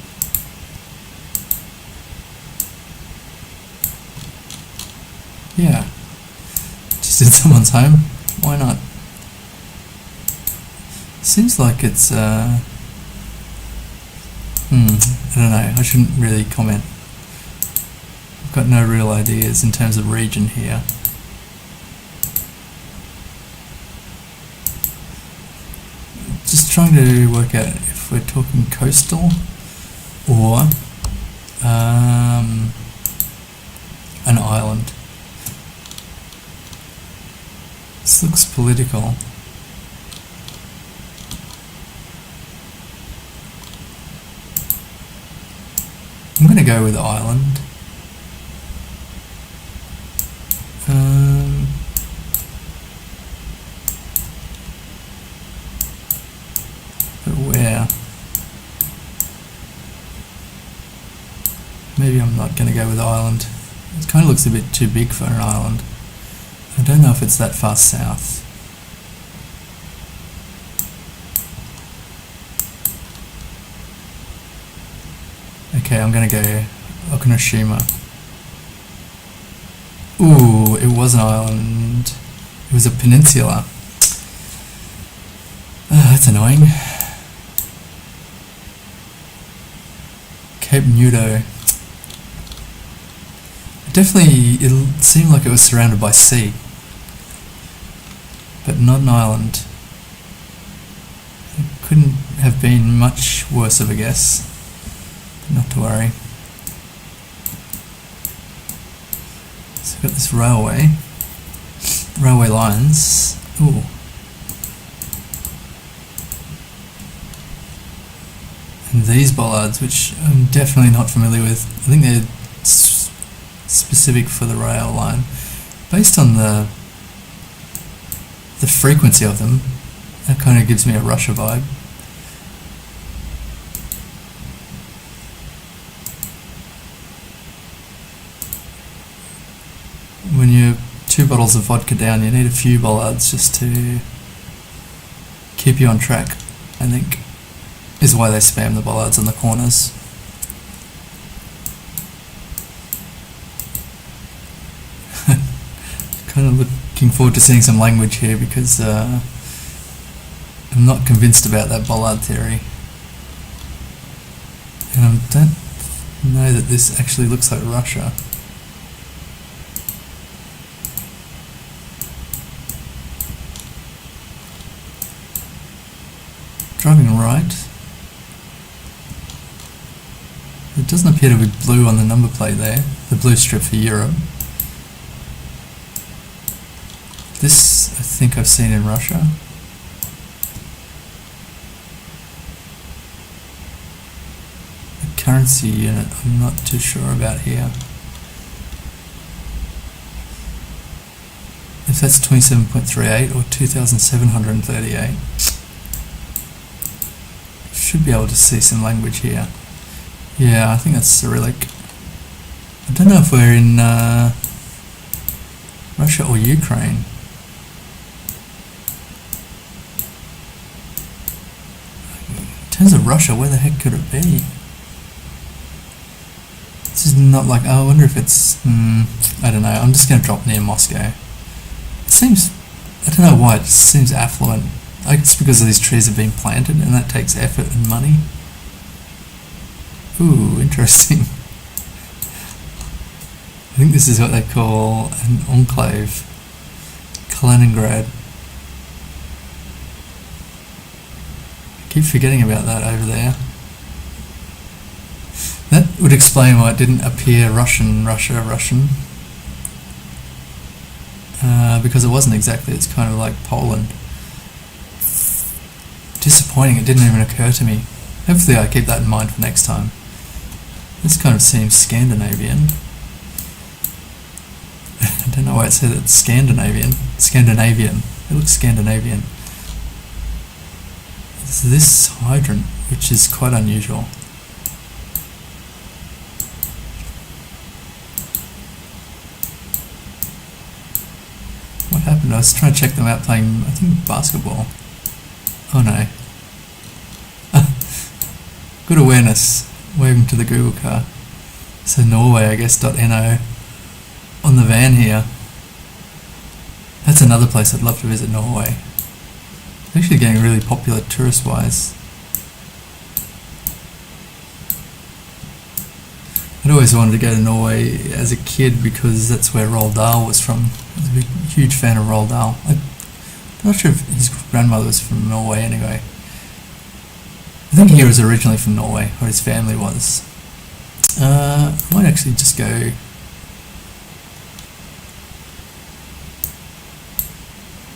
Yeah. Just in someone's home. Why not? Seems like it's I don't know, I shouldn't really comment. I've got no real ideas in terms of region here. Just trying to work out if we're talking coastal or an island. This looks political. I'm going to go with island. But where? Maybe I'm not going to go with island. It kind of looks a bit too big for an island. I don't know if it's that far south. Okay, I'm gonna go Okinoshima. Ooh, it was an island. It was a peninsula. That's annoying. Cape Nudo. It seemed like it was surrounded by sea, but not an island. It couldn't have been much worse of a guess. But not to worry. So we've got this railway lines. Ooh. And these bollards, which I'm definitely not familiar with. I think they're specific for the rail line. Based on the frequency of them, that kind of gives me a Russia vibe. When you're 2 bottles of vodka down, you need a few bollards just to keep you on track, I think, is why they spam the bollards on the corners. Kind of looking forward to seeing some language here because I'm not convinced about that bollard theory. And I don't know that this actually looks like Russia. Driving right. It doesn't appear to be blue on the number plate there, the blue strip for Europe. This I think I've seen in Russia. The currency unit I'm not too sure about here. If that's 27.38 or 2,738. Should be able to see some language here. Yeah, I think that's Cyrillic. I don't know if we're in Russia or Ukraine. In terms of Russia, where the heck could it be? This is not like, I wonder if it's, I don't know, I'm just going to drop near Moscow. It seems, I don't know why, it just seems affluent. I guess because of these trees have been planted and that takes effort and money. Ooh, interesting. I think this is what they call an enclave. Kaliningrad. I keep forgetting about that over there. That would explain why it didn't appear Russian. Because it wasn't exactly, it's kind of like Poland. Disappointing, it didn't even occur to me. Hopefully I keep that in mind for next time. This kind of seems Scandinavian. I don't know why it said it's Scandinavian. It looks Scandinavian. It's this hydrant, which is quite unusual. What happened? I was trying to check them out playing, I think, basketball. Oh no. Good awareness. Waving to the Google car. So Norway, I guess, .no on the van here. That's another place I'd love to visit, Norway. It's actually getting really popular tourist-wise. I'd always wanted to go to Norway as a kid because that's where Roald Dahl was from. I was a huge fan of Roald Dahl. I'm not sure if his grandmother was from Norway anyway. I think he was originally from Norway, or his family was. I might actually just go...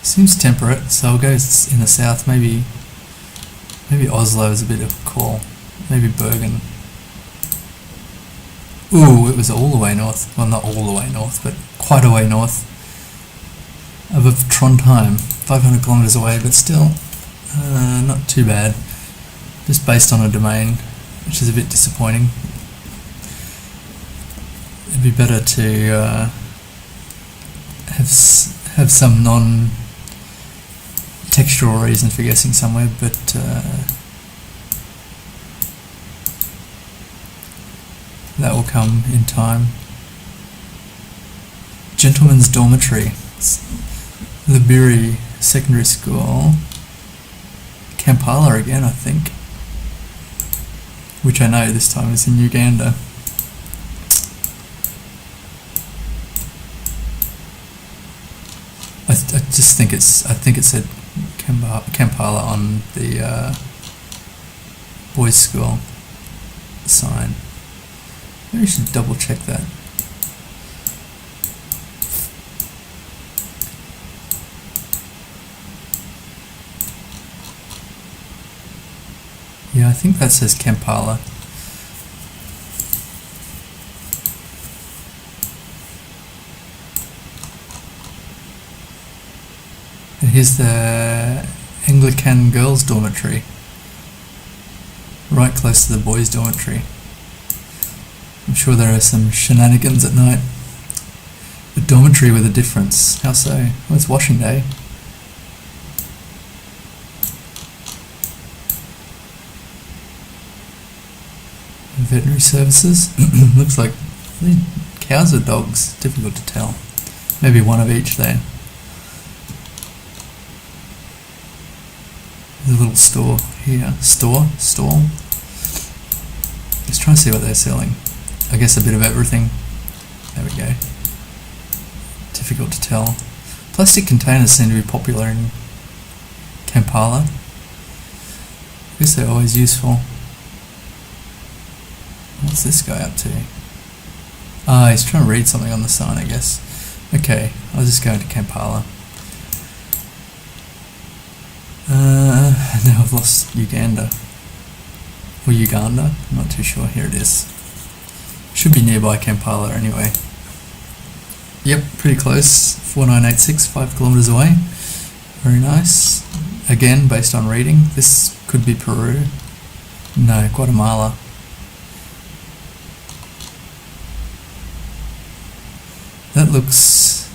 Seems temperate, so I'll go in the south. Maybe Oslo is a bit of a call. Maybe Bergen. Ooh, it was all the way north. Well, not all the way north, but quite a way north. Above Trondheim. 500 kilometres away, but still not too bad. Just based on a domain, which is a bit disappointing. It'd be better to have some non-textual reason for guessing somewhere, but That will come in time. Gentlemen's Dormitory. It's Libiri Secondary School. Kampala again, I think. Which I know this time is in Uganda. I just think it said Kampala on the boys' school sign. Maybe we should double check that. Yeah, I think that says Kampala. And here's the Anglican girls' dormitory, right close to the boys' dormitory. I'm sure there are some shenanigans at night. A dormitory with a difference. How so? Well, it's washing day. Veterinary services. Looks like cows or dogs. Difficult to tell. Maybe one of each there. There's a little store here. Stall. Let's try and see what they're selling. I guess a bit of everything. There we go. Difficult to tell. Plastic containers seem to be popular in Kampala. I guess they're always useful. What's this guy up to? Ah, he's trying to read something on the sign, I guess. Okay, I'll just go into Kampala. Now I've lost Uganda. Or Uganda, I'm not too sure. Here it is. Should be nearby Kampala anyway. Yep, pretty close. 4986, 5 kilometers away. Very nice. Again, based on reading, this could be Peru. No, Guatemala. That looks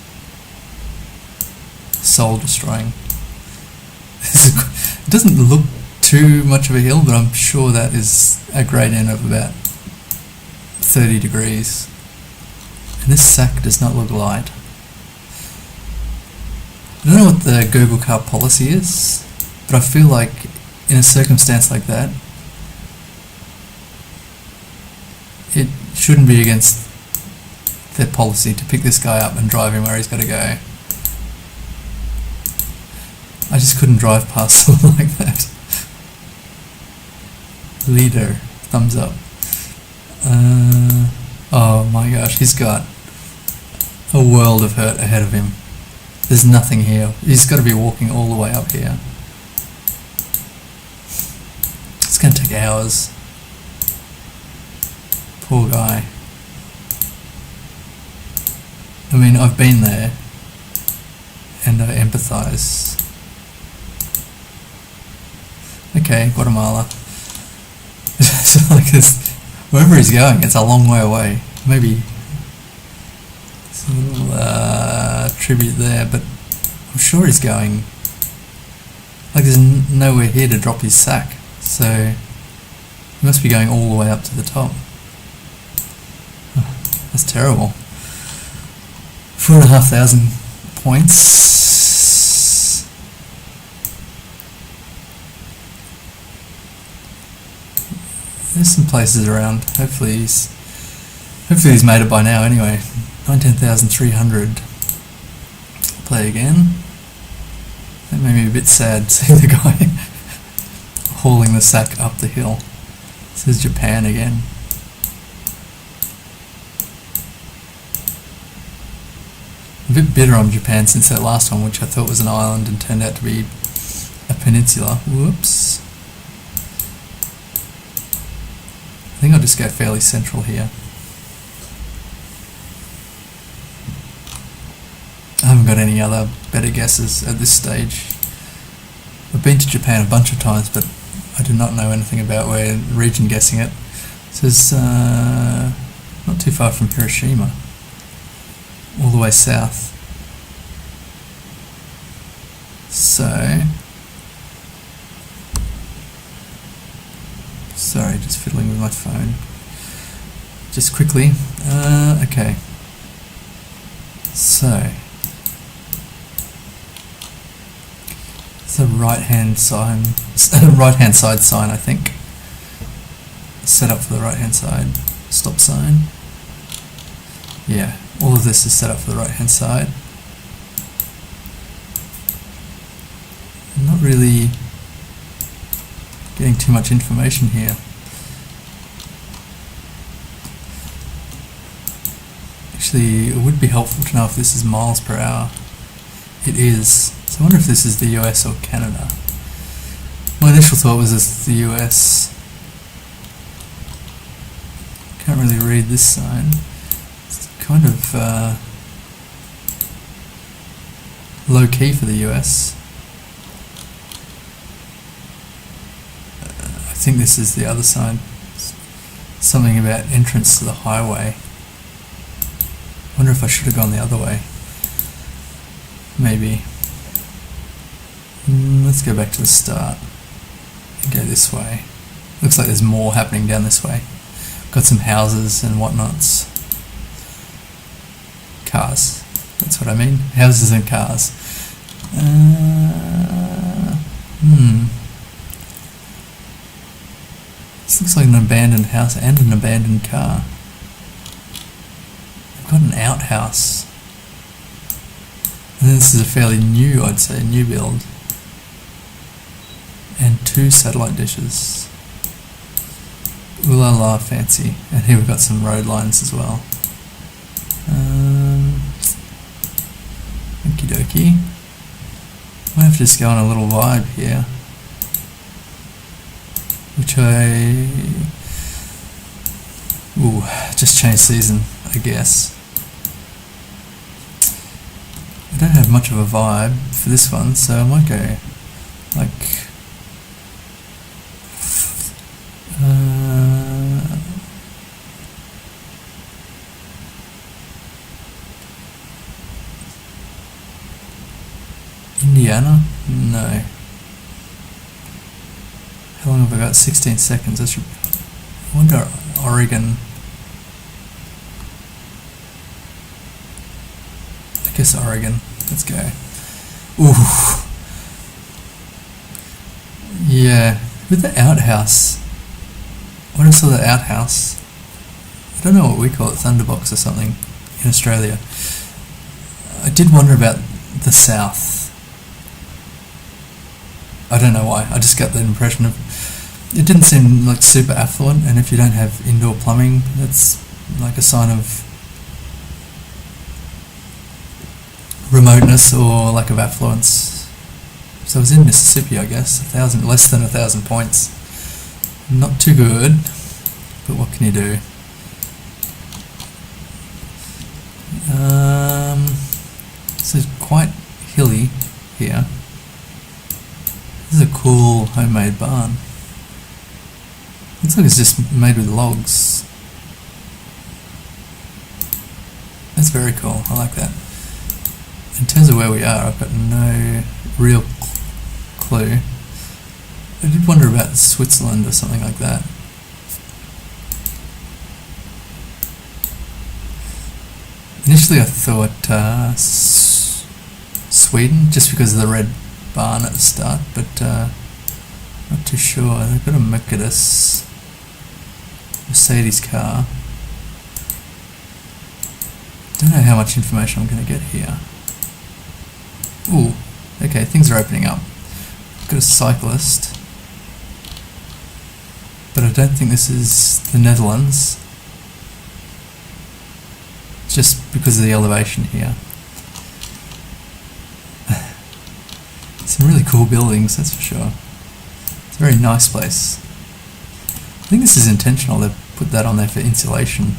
soul destroying. It doesn't look too much of a hill, but I'm sure that is a gradient of about 30 degrees. And this sack does not look light. I don't know what the Google car policy is, but I feel like in a circumstance like that, it shouldn't be against their policy to pick this guy up and drive him where he's got to go. I just couldn't drive past someone like that. Leader, thumbs up. Oh my gosh, he's got a world of hurt ahead of him. There's nothing here. He's got to be walking all the way up here. It's going to take hours. Poor guy. I mean, I've been there and I empathise. Okay, Guatemala. So like this, wherever he's going, it's a long way away. Maybe it's a little tribute there, but I'm sure he's going. Like there's nowhere here to drop his sack, so he must be going all the way up to the top. Oh, that's terrible. 4,500 points. There's some places around. Hopefully he's made it by now anyway. 19,300. Play again. That made me a bit sad seeing the guy hauling the sack up the hill. It says Japan again. A bit bitter on Japan since that last one, which I thought was an island and turned out to be a peninsula. Whoops. I think I'll just go fairly central here. I haven't got any other better guesses at this stage. I've been to Japan a bunch of times, but I do not know anything about where region guessing it. It says not too far from Hiroshima, all the way south. So, sorry, just fiddling with my phone. just quickly. Okay. So it's a right-hand side sign, I think. Set up for the right-hand side. Stop sign. Yeah, all of this is set up for the right-hand side. I'm not really getting too much information here. Actually, it would be helpful to know if this is miles per hour. It is. So I wonder if this is the US or Canada. My initial thought was it's the US. Can't really read this sign. It's kind of low key for the US. I think this is the other sign. Something about entrance to the highway. I wonder if I should have gone the other way. Maybe. Let's go back to the start and go this way. Looks like there's more happening down this way. Got some houses and whatnots. Cars. That's what I mean. Houses and cars. This looks like an abandoned house and an abandoned car. I've got an outhouse. And this is a fairly new, I'd say, new build. And 2 satellite dishes. Ooh la la, fancy. And here we've got some road lines as well. Okie dokie. Might have to just go on a little vibe here. Which just changed season, I guess. I don't have much of a vibe for this one, so I might go like Indiana? No. How long have I got? 16 seconds. I wonder Oregon. I guess Oregon. Let's go. Ooh. Yeah. With the outhouse. When I saw the outhouse, I don't know what we call it, Thunderbox or something in Australia. I did wonder about the south. I don't know why. I just got the impression of it didn't seem like super affluent, and if you don't have indoor plumbing, that's like a sign of remoteness or lack of affluence. So I was in Mississippi, I guess. Less than 1,000 points. Not too good, but what can you do? This is quite hilly here. This is a cool homemade barn. Looks like it's just made with logs. That's very cool. I like that. In terms of where we are, I've got no real clue. I did wonder about Switzerland or something like that. Initially I thought Sweden, just because of the red barn at the start, but not too sure. They've got a Mercedes car. Don't know how much information I'm going to get here. Ooh, okay, things are opening up. Got a cyclist, but I don't think this is the Netherlands, just because of the elevation here. Some really cool buildings, that's for sure. It's a very nice place. I think this is intentional. They've put that on there for insulation.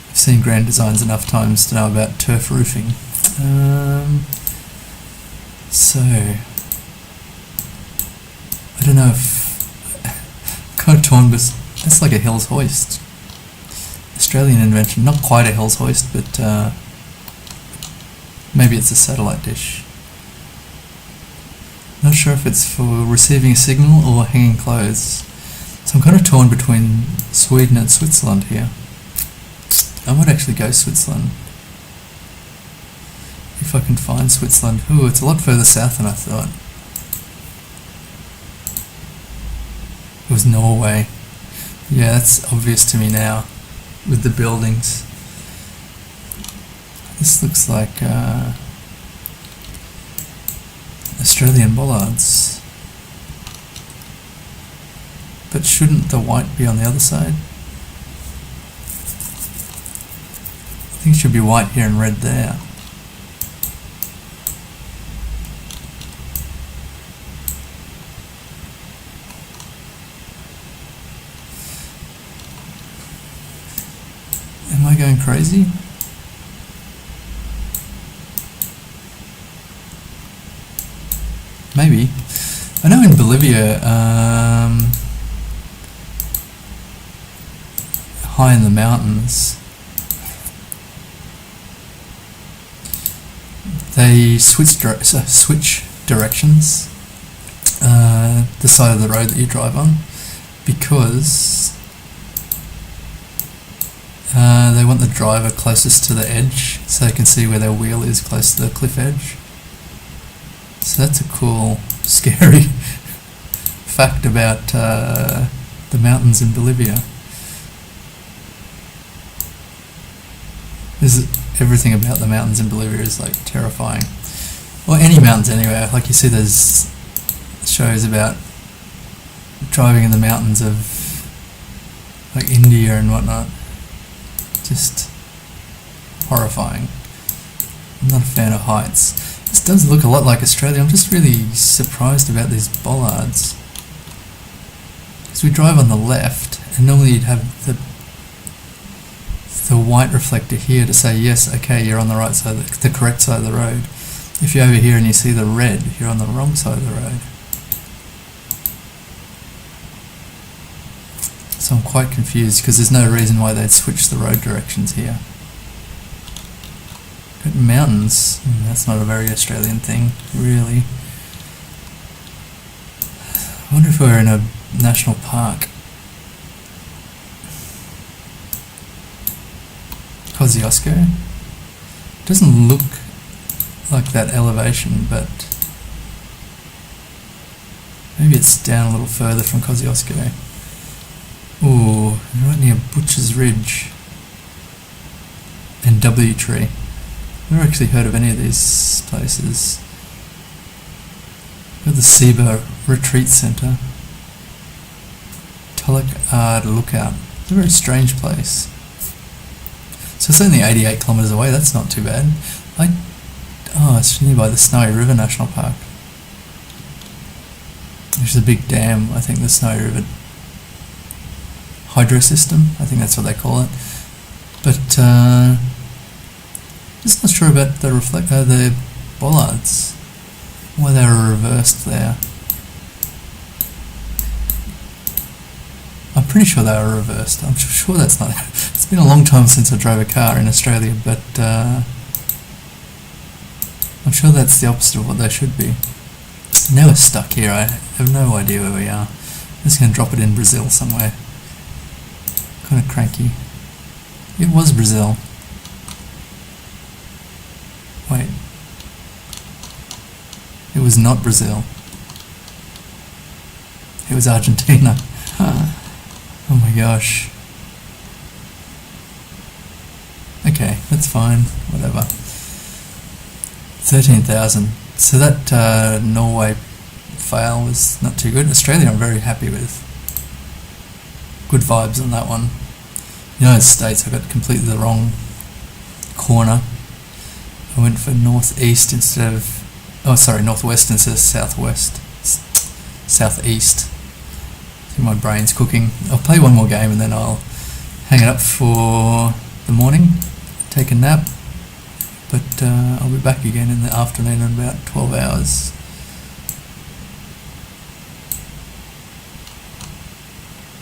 I've seen grand designs enough times to know about turf roofing. So I don't know if kind of torn, but that's like a Hills hoist. Australian invention, not quite a Hills hoist, but maybe it's a satellite dish. Not sure if it's for receiving a signal or hanging clothes. So I'm kind of torn between Sweden and Switzerland here. I might actually go Switzerland. If I can find Switzerland. Ooh, it's a lot further south than I thought. It was Norway. Yeah, that's obvious to me now with the buildings. This looks like Australian bollards. But shouldn't the white be on the other side? I think it should be white here and red there. Am I going crazy? Maybe. I know in Bolivia, high in the mountains, they switch directions, the side of the road that you drive on, because they want the driver closest to the edge so they can see where their wheel is close to the cliff edge. So that's a cool, scary fact about the mountains in Bolivia. Everything about the mountains in Bolivia is like terrifying. Well, any mountains anyway. Like you see there's shows about driving in the mountains of like India and whatnot. Just horrifying. I'm not a fan of heights. This does look a lot like Australia. I'm just really surprised about these bollards. Because we drive on the left, and normally you'd have the white reflector here to say, yes, okay, you're on the right side, the correct side of the road. If you're over here and you see the red, you're on the wrong side of the road. So I'm quite confused because there's no reason why they'd switch the road directions here. But mountains, that's not a very Australian thing, really. I wonder if we're in a national park. Kosciuszko. Doesn't look like that elevation, but maybe it's down a little further from Kosciuszko. Ooh, right near Butcher's Ridge and W Tree. I've never actually heard of any of these places. We've got the Seba Retreat Centre. Tulloch Ard Lookout. It's a very strange place. So it's only 88 kilometres away, that's not too bad. It's nearby the Snowy River National Park. Which is a big dam, I think, the Snowy River hydro system, I think that's what they call it. But just not sure about the bollards, why they were reversed there. I'm pretty sure they were reversed. I'm sure that's not. It's been a long time since I drove a car in Australia, but I'm sure that's the opposite of what they should be. Now we're stuck here. I have no idea where we are. I'm just going to drop it in Brazil somewhere. Kind of cranky. It was Brazil. Wait. It was not Brazil. It was Argentina. Oh my gosh. Okay, that's fine. Whatever. 13,000. So that Norway fail was not too good. Australia I'm very happy with. Good vibes on that one. United States I got completely the wrong corner. I went for northeast instead of northwest instead of southwest. Southeast. I think my brain's cooking. I'll play one more game and then I'll hang it up for the morning, take a nap, but I'll be back again in the afternoon in about 12 hours.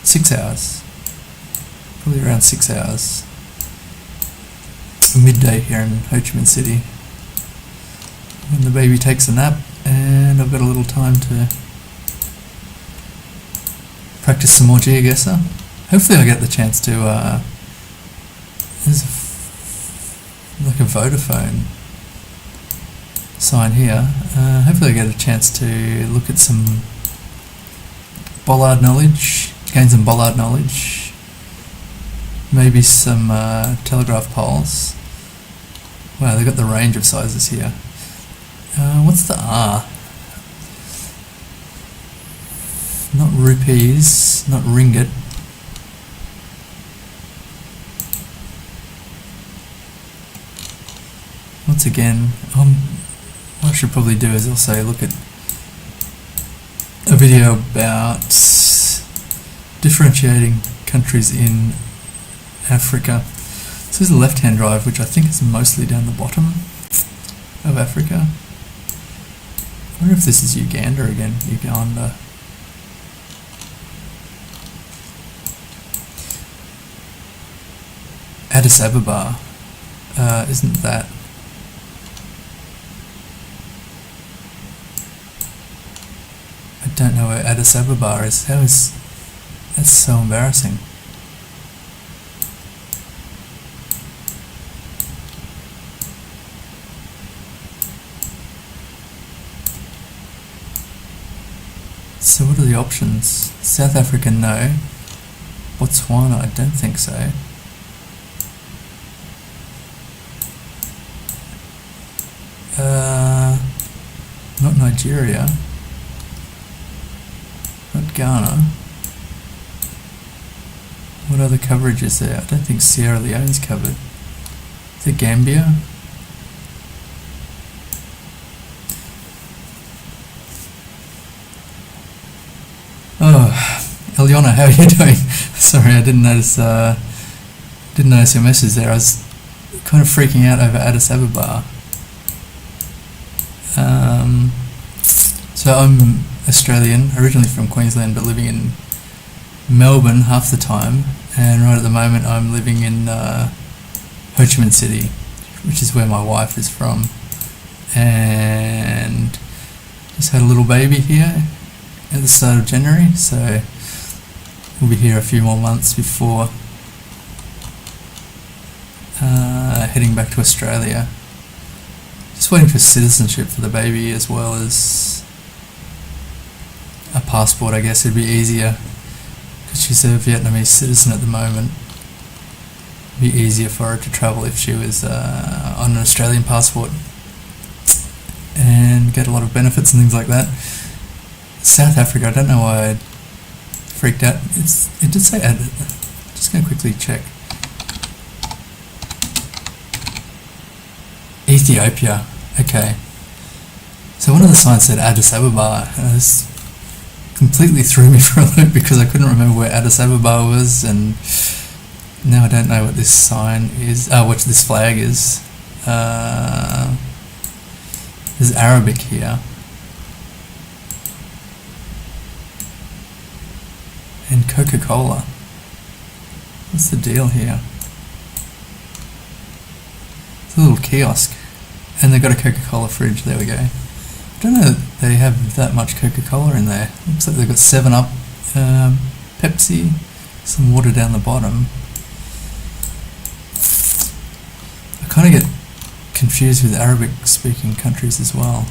Six hours. Probably around 6 hours. Midday here in Ho Chi Minh City. When the baby takes a nap, and I've got a little time to practice some more GeoGuessr. Hopefully I get the chance to, there's like a Vodafone sign here. Hopefully I get a chance to look at some bollard knowledge, gain some bollard knowledge, maybe some telegraph poles. Wow, they've got the range of sizes here. What's the R? Not rupees, not ringgit. Once again, what I should probably do is also look at a video about differentiating countries in Africa. So this is a left-hand drive, which I think is mostly down the bottom of Africa. I wonder if this is Uganda again. Uganda. Addis Ababa. Isn't that? I don't know where Addis Ababa is. That's so embarrassing. So what are the options? South Africa, no. Botswana, I don't think so. Not Nigeria. Not Ghana. What other coverage is there? I don't think Sierra Leone's covered. Is it Gambia? Oh, Eliana, how are you doing? Sorry, I didn't notice your message there. I was kind of freaking out over Addis Ababa. So I'm Australian, originally from Queensland, but living in Melbourne half the time, and right at the moment I'm living in Ho Chi Minh City, which is where my wife is from, and just had a little baby here at the start of January, so we'll be here a few more months before heading back to Australia. Just waiting for citizenship for the baby, as well as a passport. I guess it'd be easier because she's a Vietnamese citizen at the moment. It'd be easier for her to travel if she was on an Australian passport and get a lot of benefits and things like that. South Africa, I don't know why I freaked out. It did say edit. Just going to quickly check. Ethiopia. Okay. So one of the signs said Addis Ababa, and this completely threw me for a loop because I couldn't remember where Addis Ababa was, and now I don't know what this sign is. What this flag is. There's Arabic here. And Coca-Cola. What's the deal here? It's a little kiosk. And they've got a Coca-Cola fridge. There we go. I don't know that they have that much Coca-Cola in there. Looks like they've got 7-Up, Pepsi, some water down the bottom. I kind of get confused with Arabic-speaking countries as well.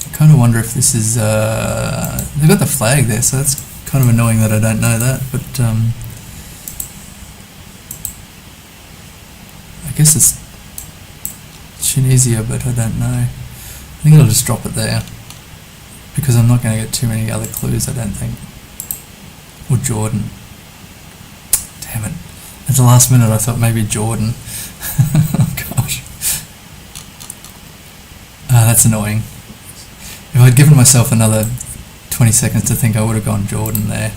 I kind of wonder if this is... they've got the flag there, so that's kind of annoying that I don't know that, but... I guess it's Tunisia, but I don't know. I think I'll just drop it there because I'm not going to get too many other clues, I don't think. Or Jordan. Damn it. At the last minute I thought maybe Jordan. Oh gosh. That's annoying. If I'd given myself another 20 seconds to think, I would have gone Jordan there.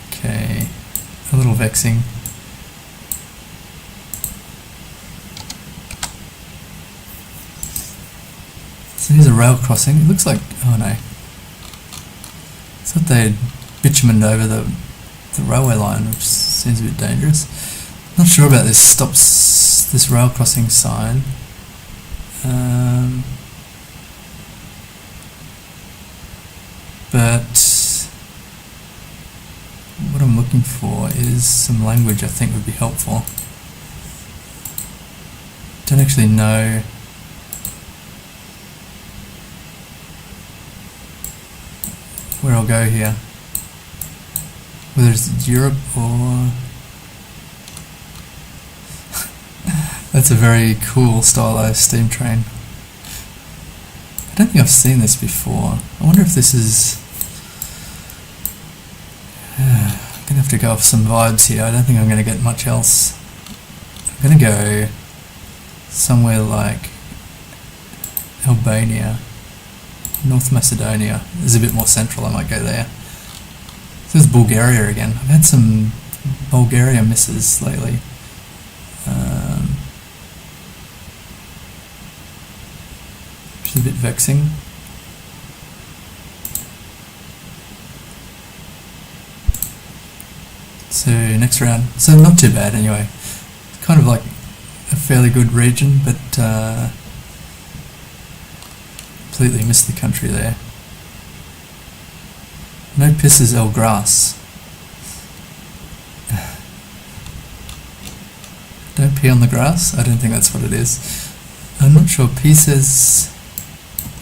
Okay. A little vexing. So here's a rail crossing. It looks like... oh no. I thought they'd bitumened over the railway line, which seems a bit dangerous. Not sure about this stop this rail crossing sign. But what I'm looking for is some language I think would be helpful. Don't actually know where I'll go here. Whether it's Europe or... That's a very cool stylized steam train. I don't think I've seen this before. I wonder if this is... I'm going to have to go off some vibes here. I don't think I'm going to get much else. I'm going to go somewhere like Albania, North Macedonia. It's a bit more central, I might go there. This is Bulgaria again. I've had some Bulgaria misses lately. Which is a bit vexing. So next round. So not too bad anyway. Kind of like a fairly good region, but completely missed the country there. No pisses el grass. Don't pee on the grass? I don't think that's what it is. I'm not sure. P says...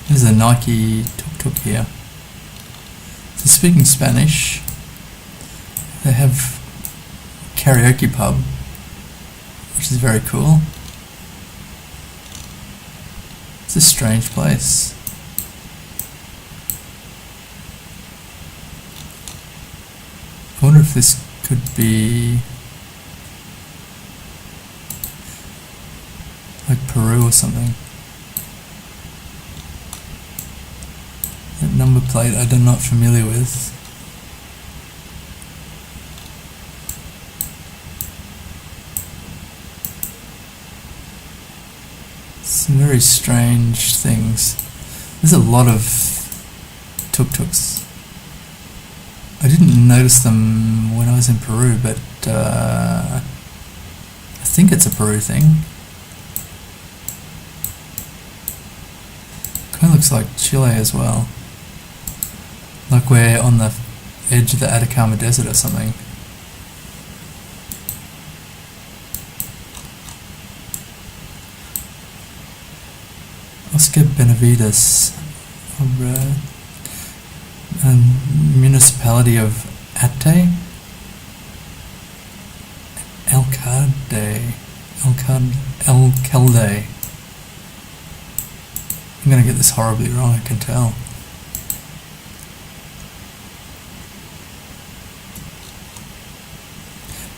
There's a Nike tuk-tuk here. So speaking Spanish, they have karaoke pub, which is very cool. It's a strange place. I wonder if this could be like Peru or something. That number plate I'm not familiar with. Some very strange things. There's a lot of tuk-tuks. I didn't notice them when I was in Peru, but I think it's a Peru thing. Kind of looks like Chile as well. Like we're on the edge of the Atacama Desert or something. Oscar Benavides, municipality of Ate, Alcalde. I'm going to get this horribly wrong, I can tell.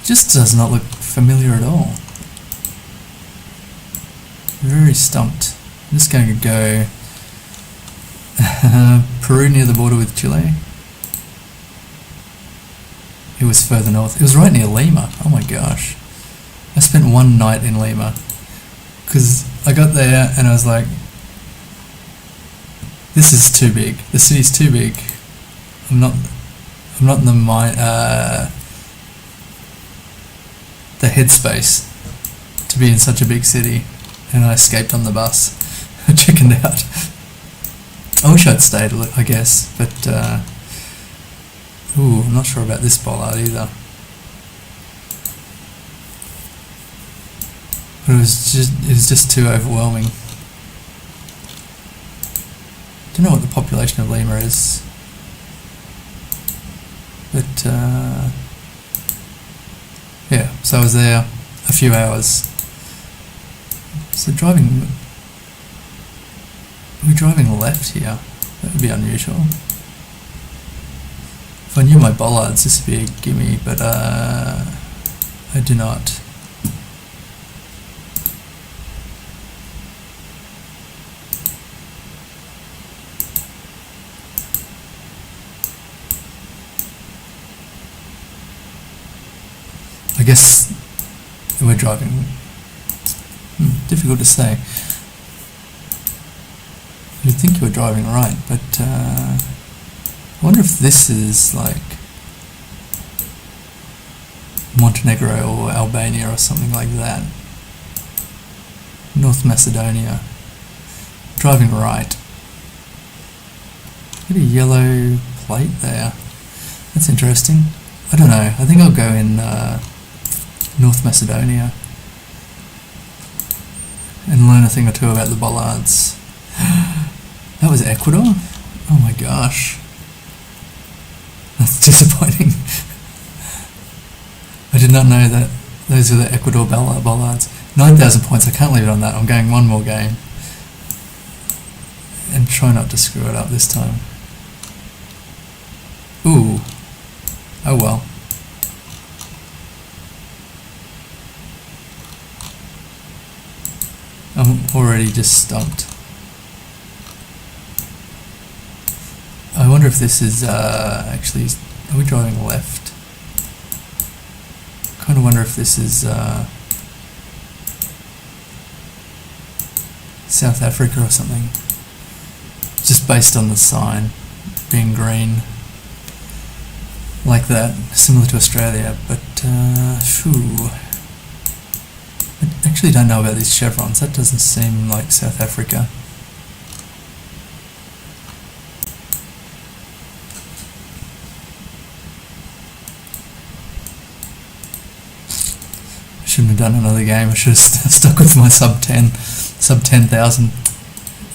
Just does not look familiar at all. Very stumped. I'm just going to go Peru near the border with Chile. It was further north. It was right near Lima. Oh my gosh. I spent one night in Lima because I got there and I was like, this is too big. The city's too big. I'm not in the mind, the headspace to be in such a big city, and I escaped on the bus. I chickened out. I wish I'd stayed, I guess, but I'm not sure about this bollard either. But it was just too overwhelming. Don't know what the population of Lima is, but yeah. So I was there a few hours. So are we driving left here? That would be unusual. If I knew my bollards, this would be a gimme, but I do not. I guess we're driving. Difficult to say. You'd think you were driving right, but I wonder if this is like Montenegro or Albania or something like that. North Macedonia. Driving right. Got a yellow plate there. That's interesting. I don't know. I think I'll go in North Macedonia and learn a thing or two about the bollards. That was Ecuador? Oh my gosh. That's disappointing. I did not know that those are the Ecuador bollards. 9,000 points. I can't leave it on that. I'm going one more game. And try not to screw it up this time. Ooh. Oh well. I'm already just stumped. I wonder if this is actually... Are we driving left? I kind of wonder if this is South Africa or something. Just based on the sign being green. Like that, similar to Australia, but phew. I actually don't know about these chevrons. That doesn't seem like South Africa. I shouldn't have done another game. I should have stuck with my sub 10,000.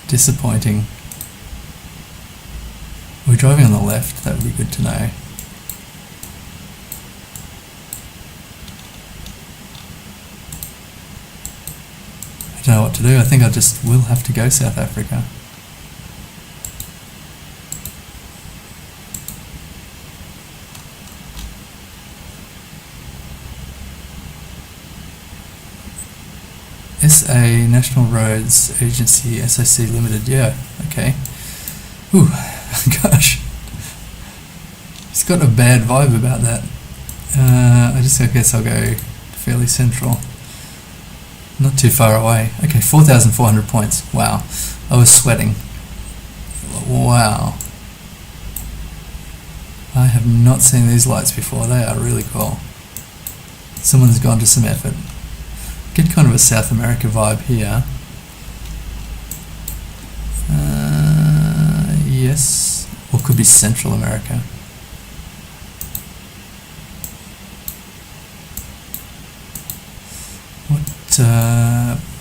Disappointing. We're driving on the left. That would be good to know. I don't know what to do. I think I just will have to go South Africa. SA National Roads Agency, SAC Limited. Yeah, okay. Ooh, gosh. It's got a bad vibe about that. I guess I'll go fairly central. Not too far away. Okay, 4,400 points. Wow. I was sweating. Wow. I have not seen these lights before. They are really cool. Someone's gone to some effort. Get kind of a South America vibe here. Yes. Or could be Central America.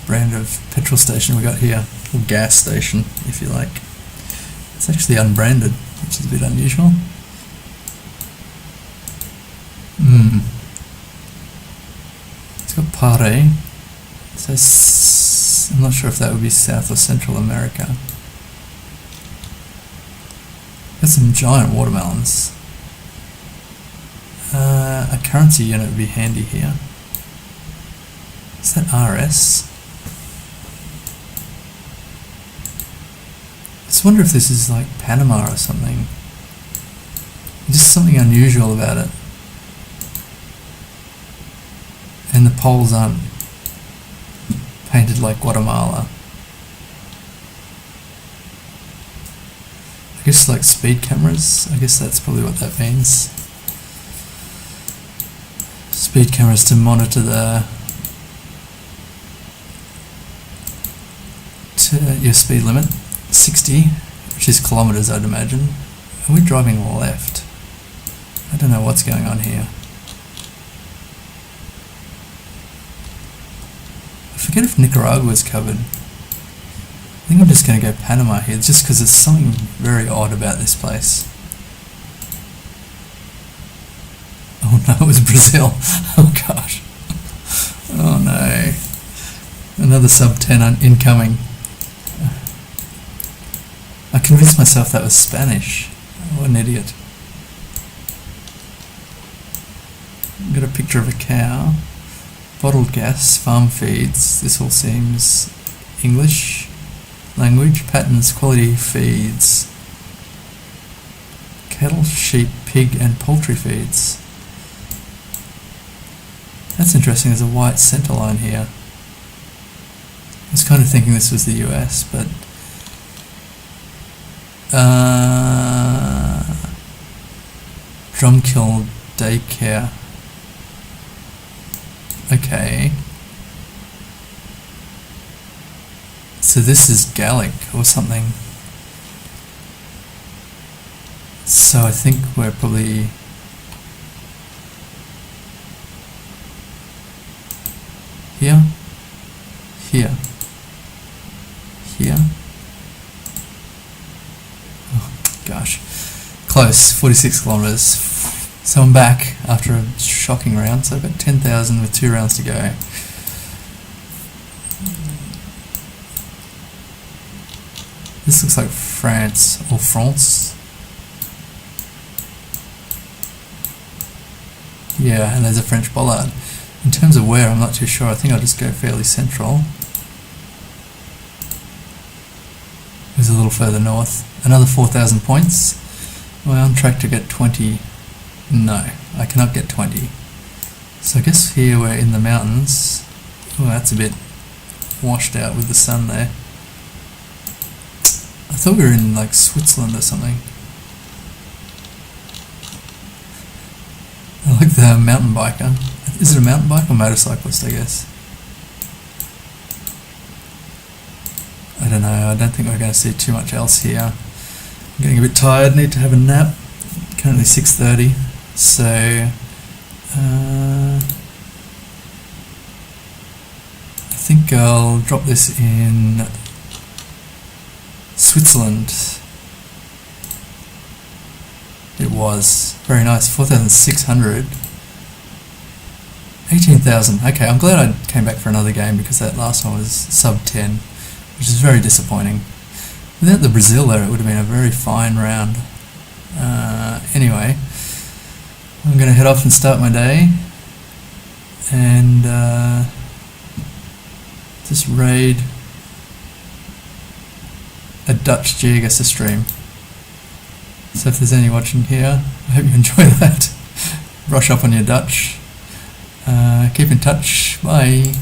Brand of petrol station we got here, or gas station if you like. It's actually unbranded, which is a bit unusual. It's got Pare. So I'm not sure if that would be South or Central America. Got some giant watermelons. A currency unit would be handy here. Is that RS? I just wonder if this is like Panama or something. Just something unusual about it. And the poles aren't painted like Guatemala. I guess like speed cameras. I guess that's probably what that means. Speed cameras to monitor your speed limit, 60, which is kilometers I'd imagine. Are we driving left? I don't know what's going on here. I forget if Nicaragua's covered. I think I'm just going to go Panama here, just because there's something very odd about this place. Oh no, it was Brazil. Oh gosh. Oh no. Another sub 10 incoming. I convinced myself that was Spanish. What an idiot. Got a picture of a cow. Bottled gas, farm feeds. This all seems English language. Patterns, quality feeds. Cattle, sheep, pig and poultry feeds. That's interesting, there's a white centre line here. I was kind of thinking this was the US, but Drumkill Daycare. Okay. So this is Gallic or something. So I think we're probably here, here, here. Oh gosh, close, 46 kilometers. So I'm back after a shocking round, so I've got 10,000 with 2 rounds to go. This looks like France or France. Yeah, and there's a French bollard. In terms of where, I'm not too sure. I think I'll just go fairly central. There's a little further north. Another 4,000 points. Am I on track to get 20? No, I cannot get 20. So I guess here we're in the mountains. Oh, that's a bit washed out with the sun there. I thought we were in like Switzerland or something. I like the mountain biker. Is it a mountain bike or motorcyclist, I guess? I don't know, I don't think we're going to see too much else here. I'm getting a bit tired, need to have a nap. Currently 6:30, so I think I'll drop this in Switzerland. It was very nice. 4,600. 18,000. Okay, I'm glad I came back for another game because that last one was sub 10, which is very disappointing. Without the Brazil there, it would have been a very fine round. Anyway, I'm going to head off and start my day and just raid a Dutch GeoGuessr stream. So if there's any watching here, I hope you enjoy that. Brush up on your Dutch. Keep in touch. Bye.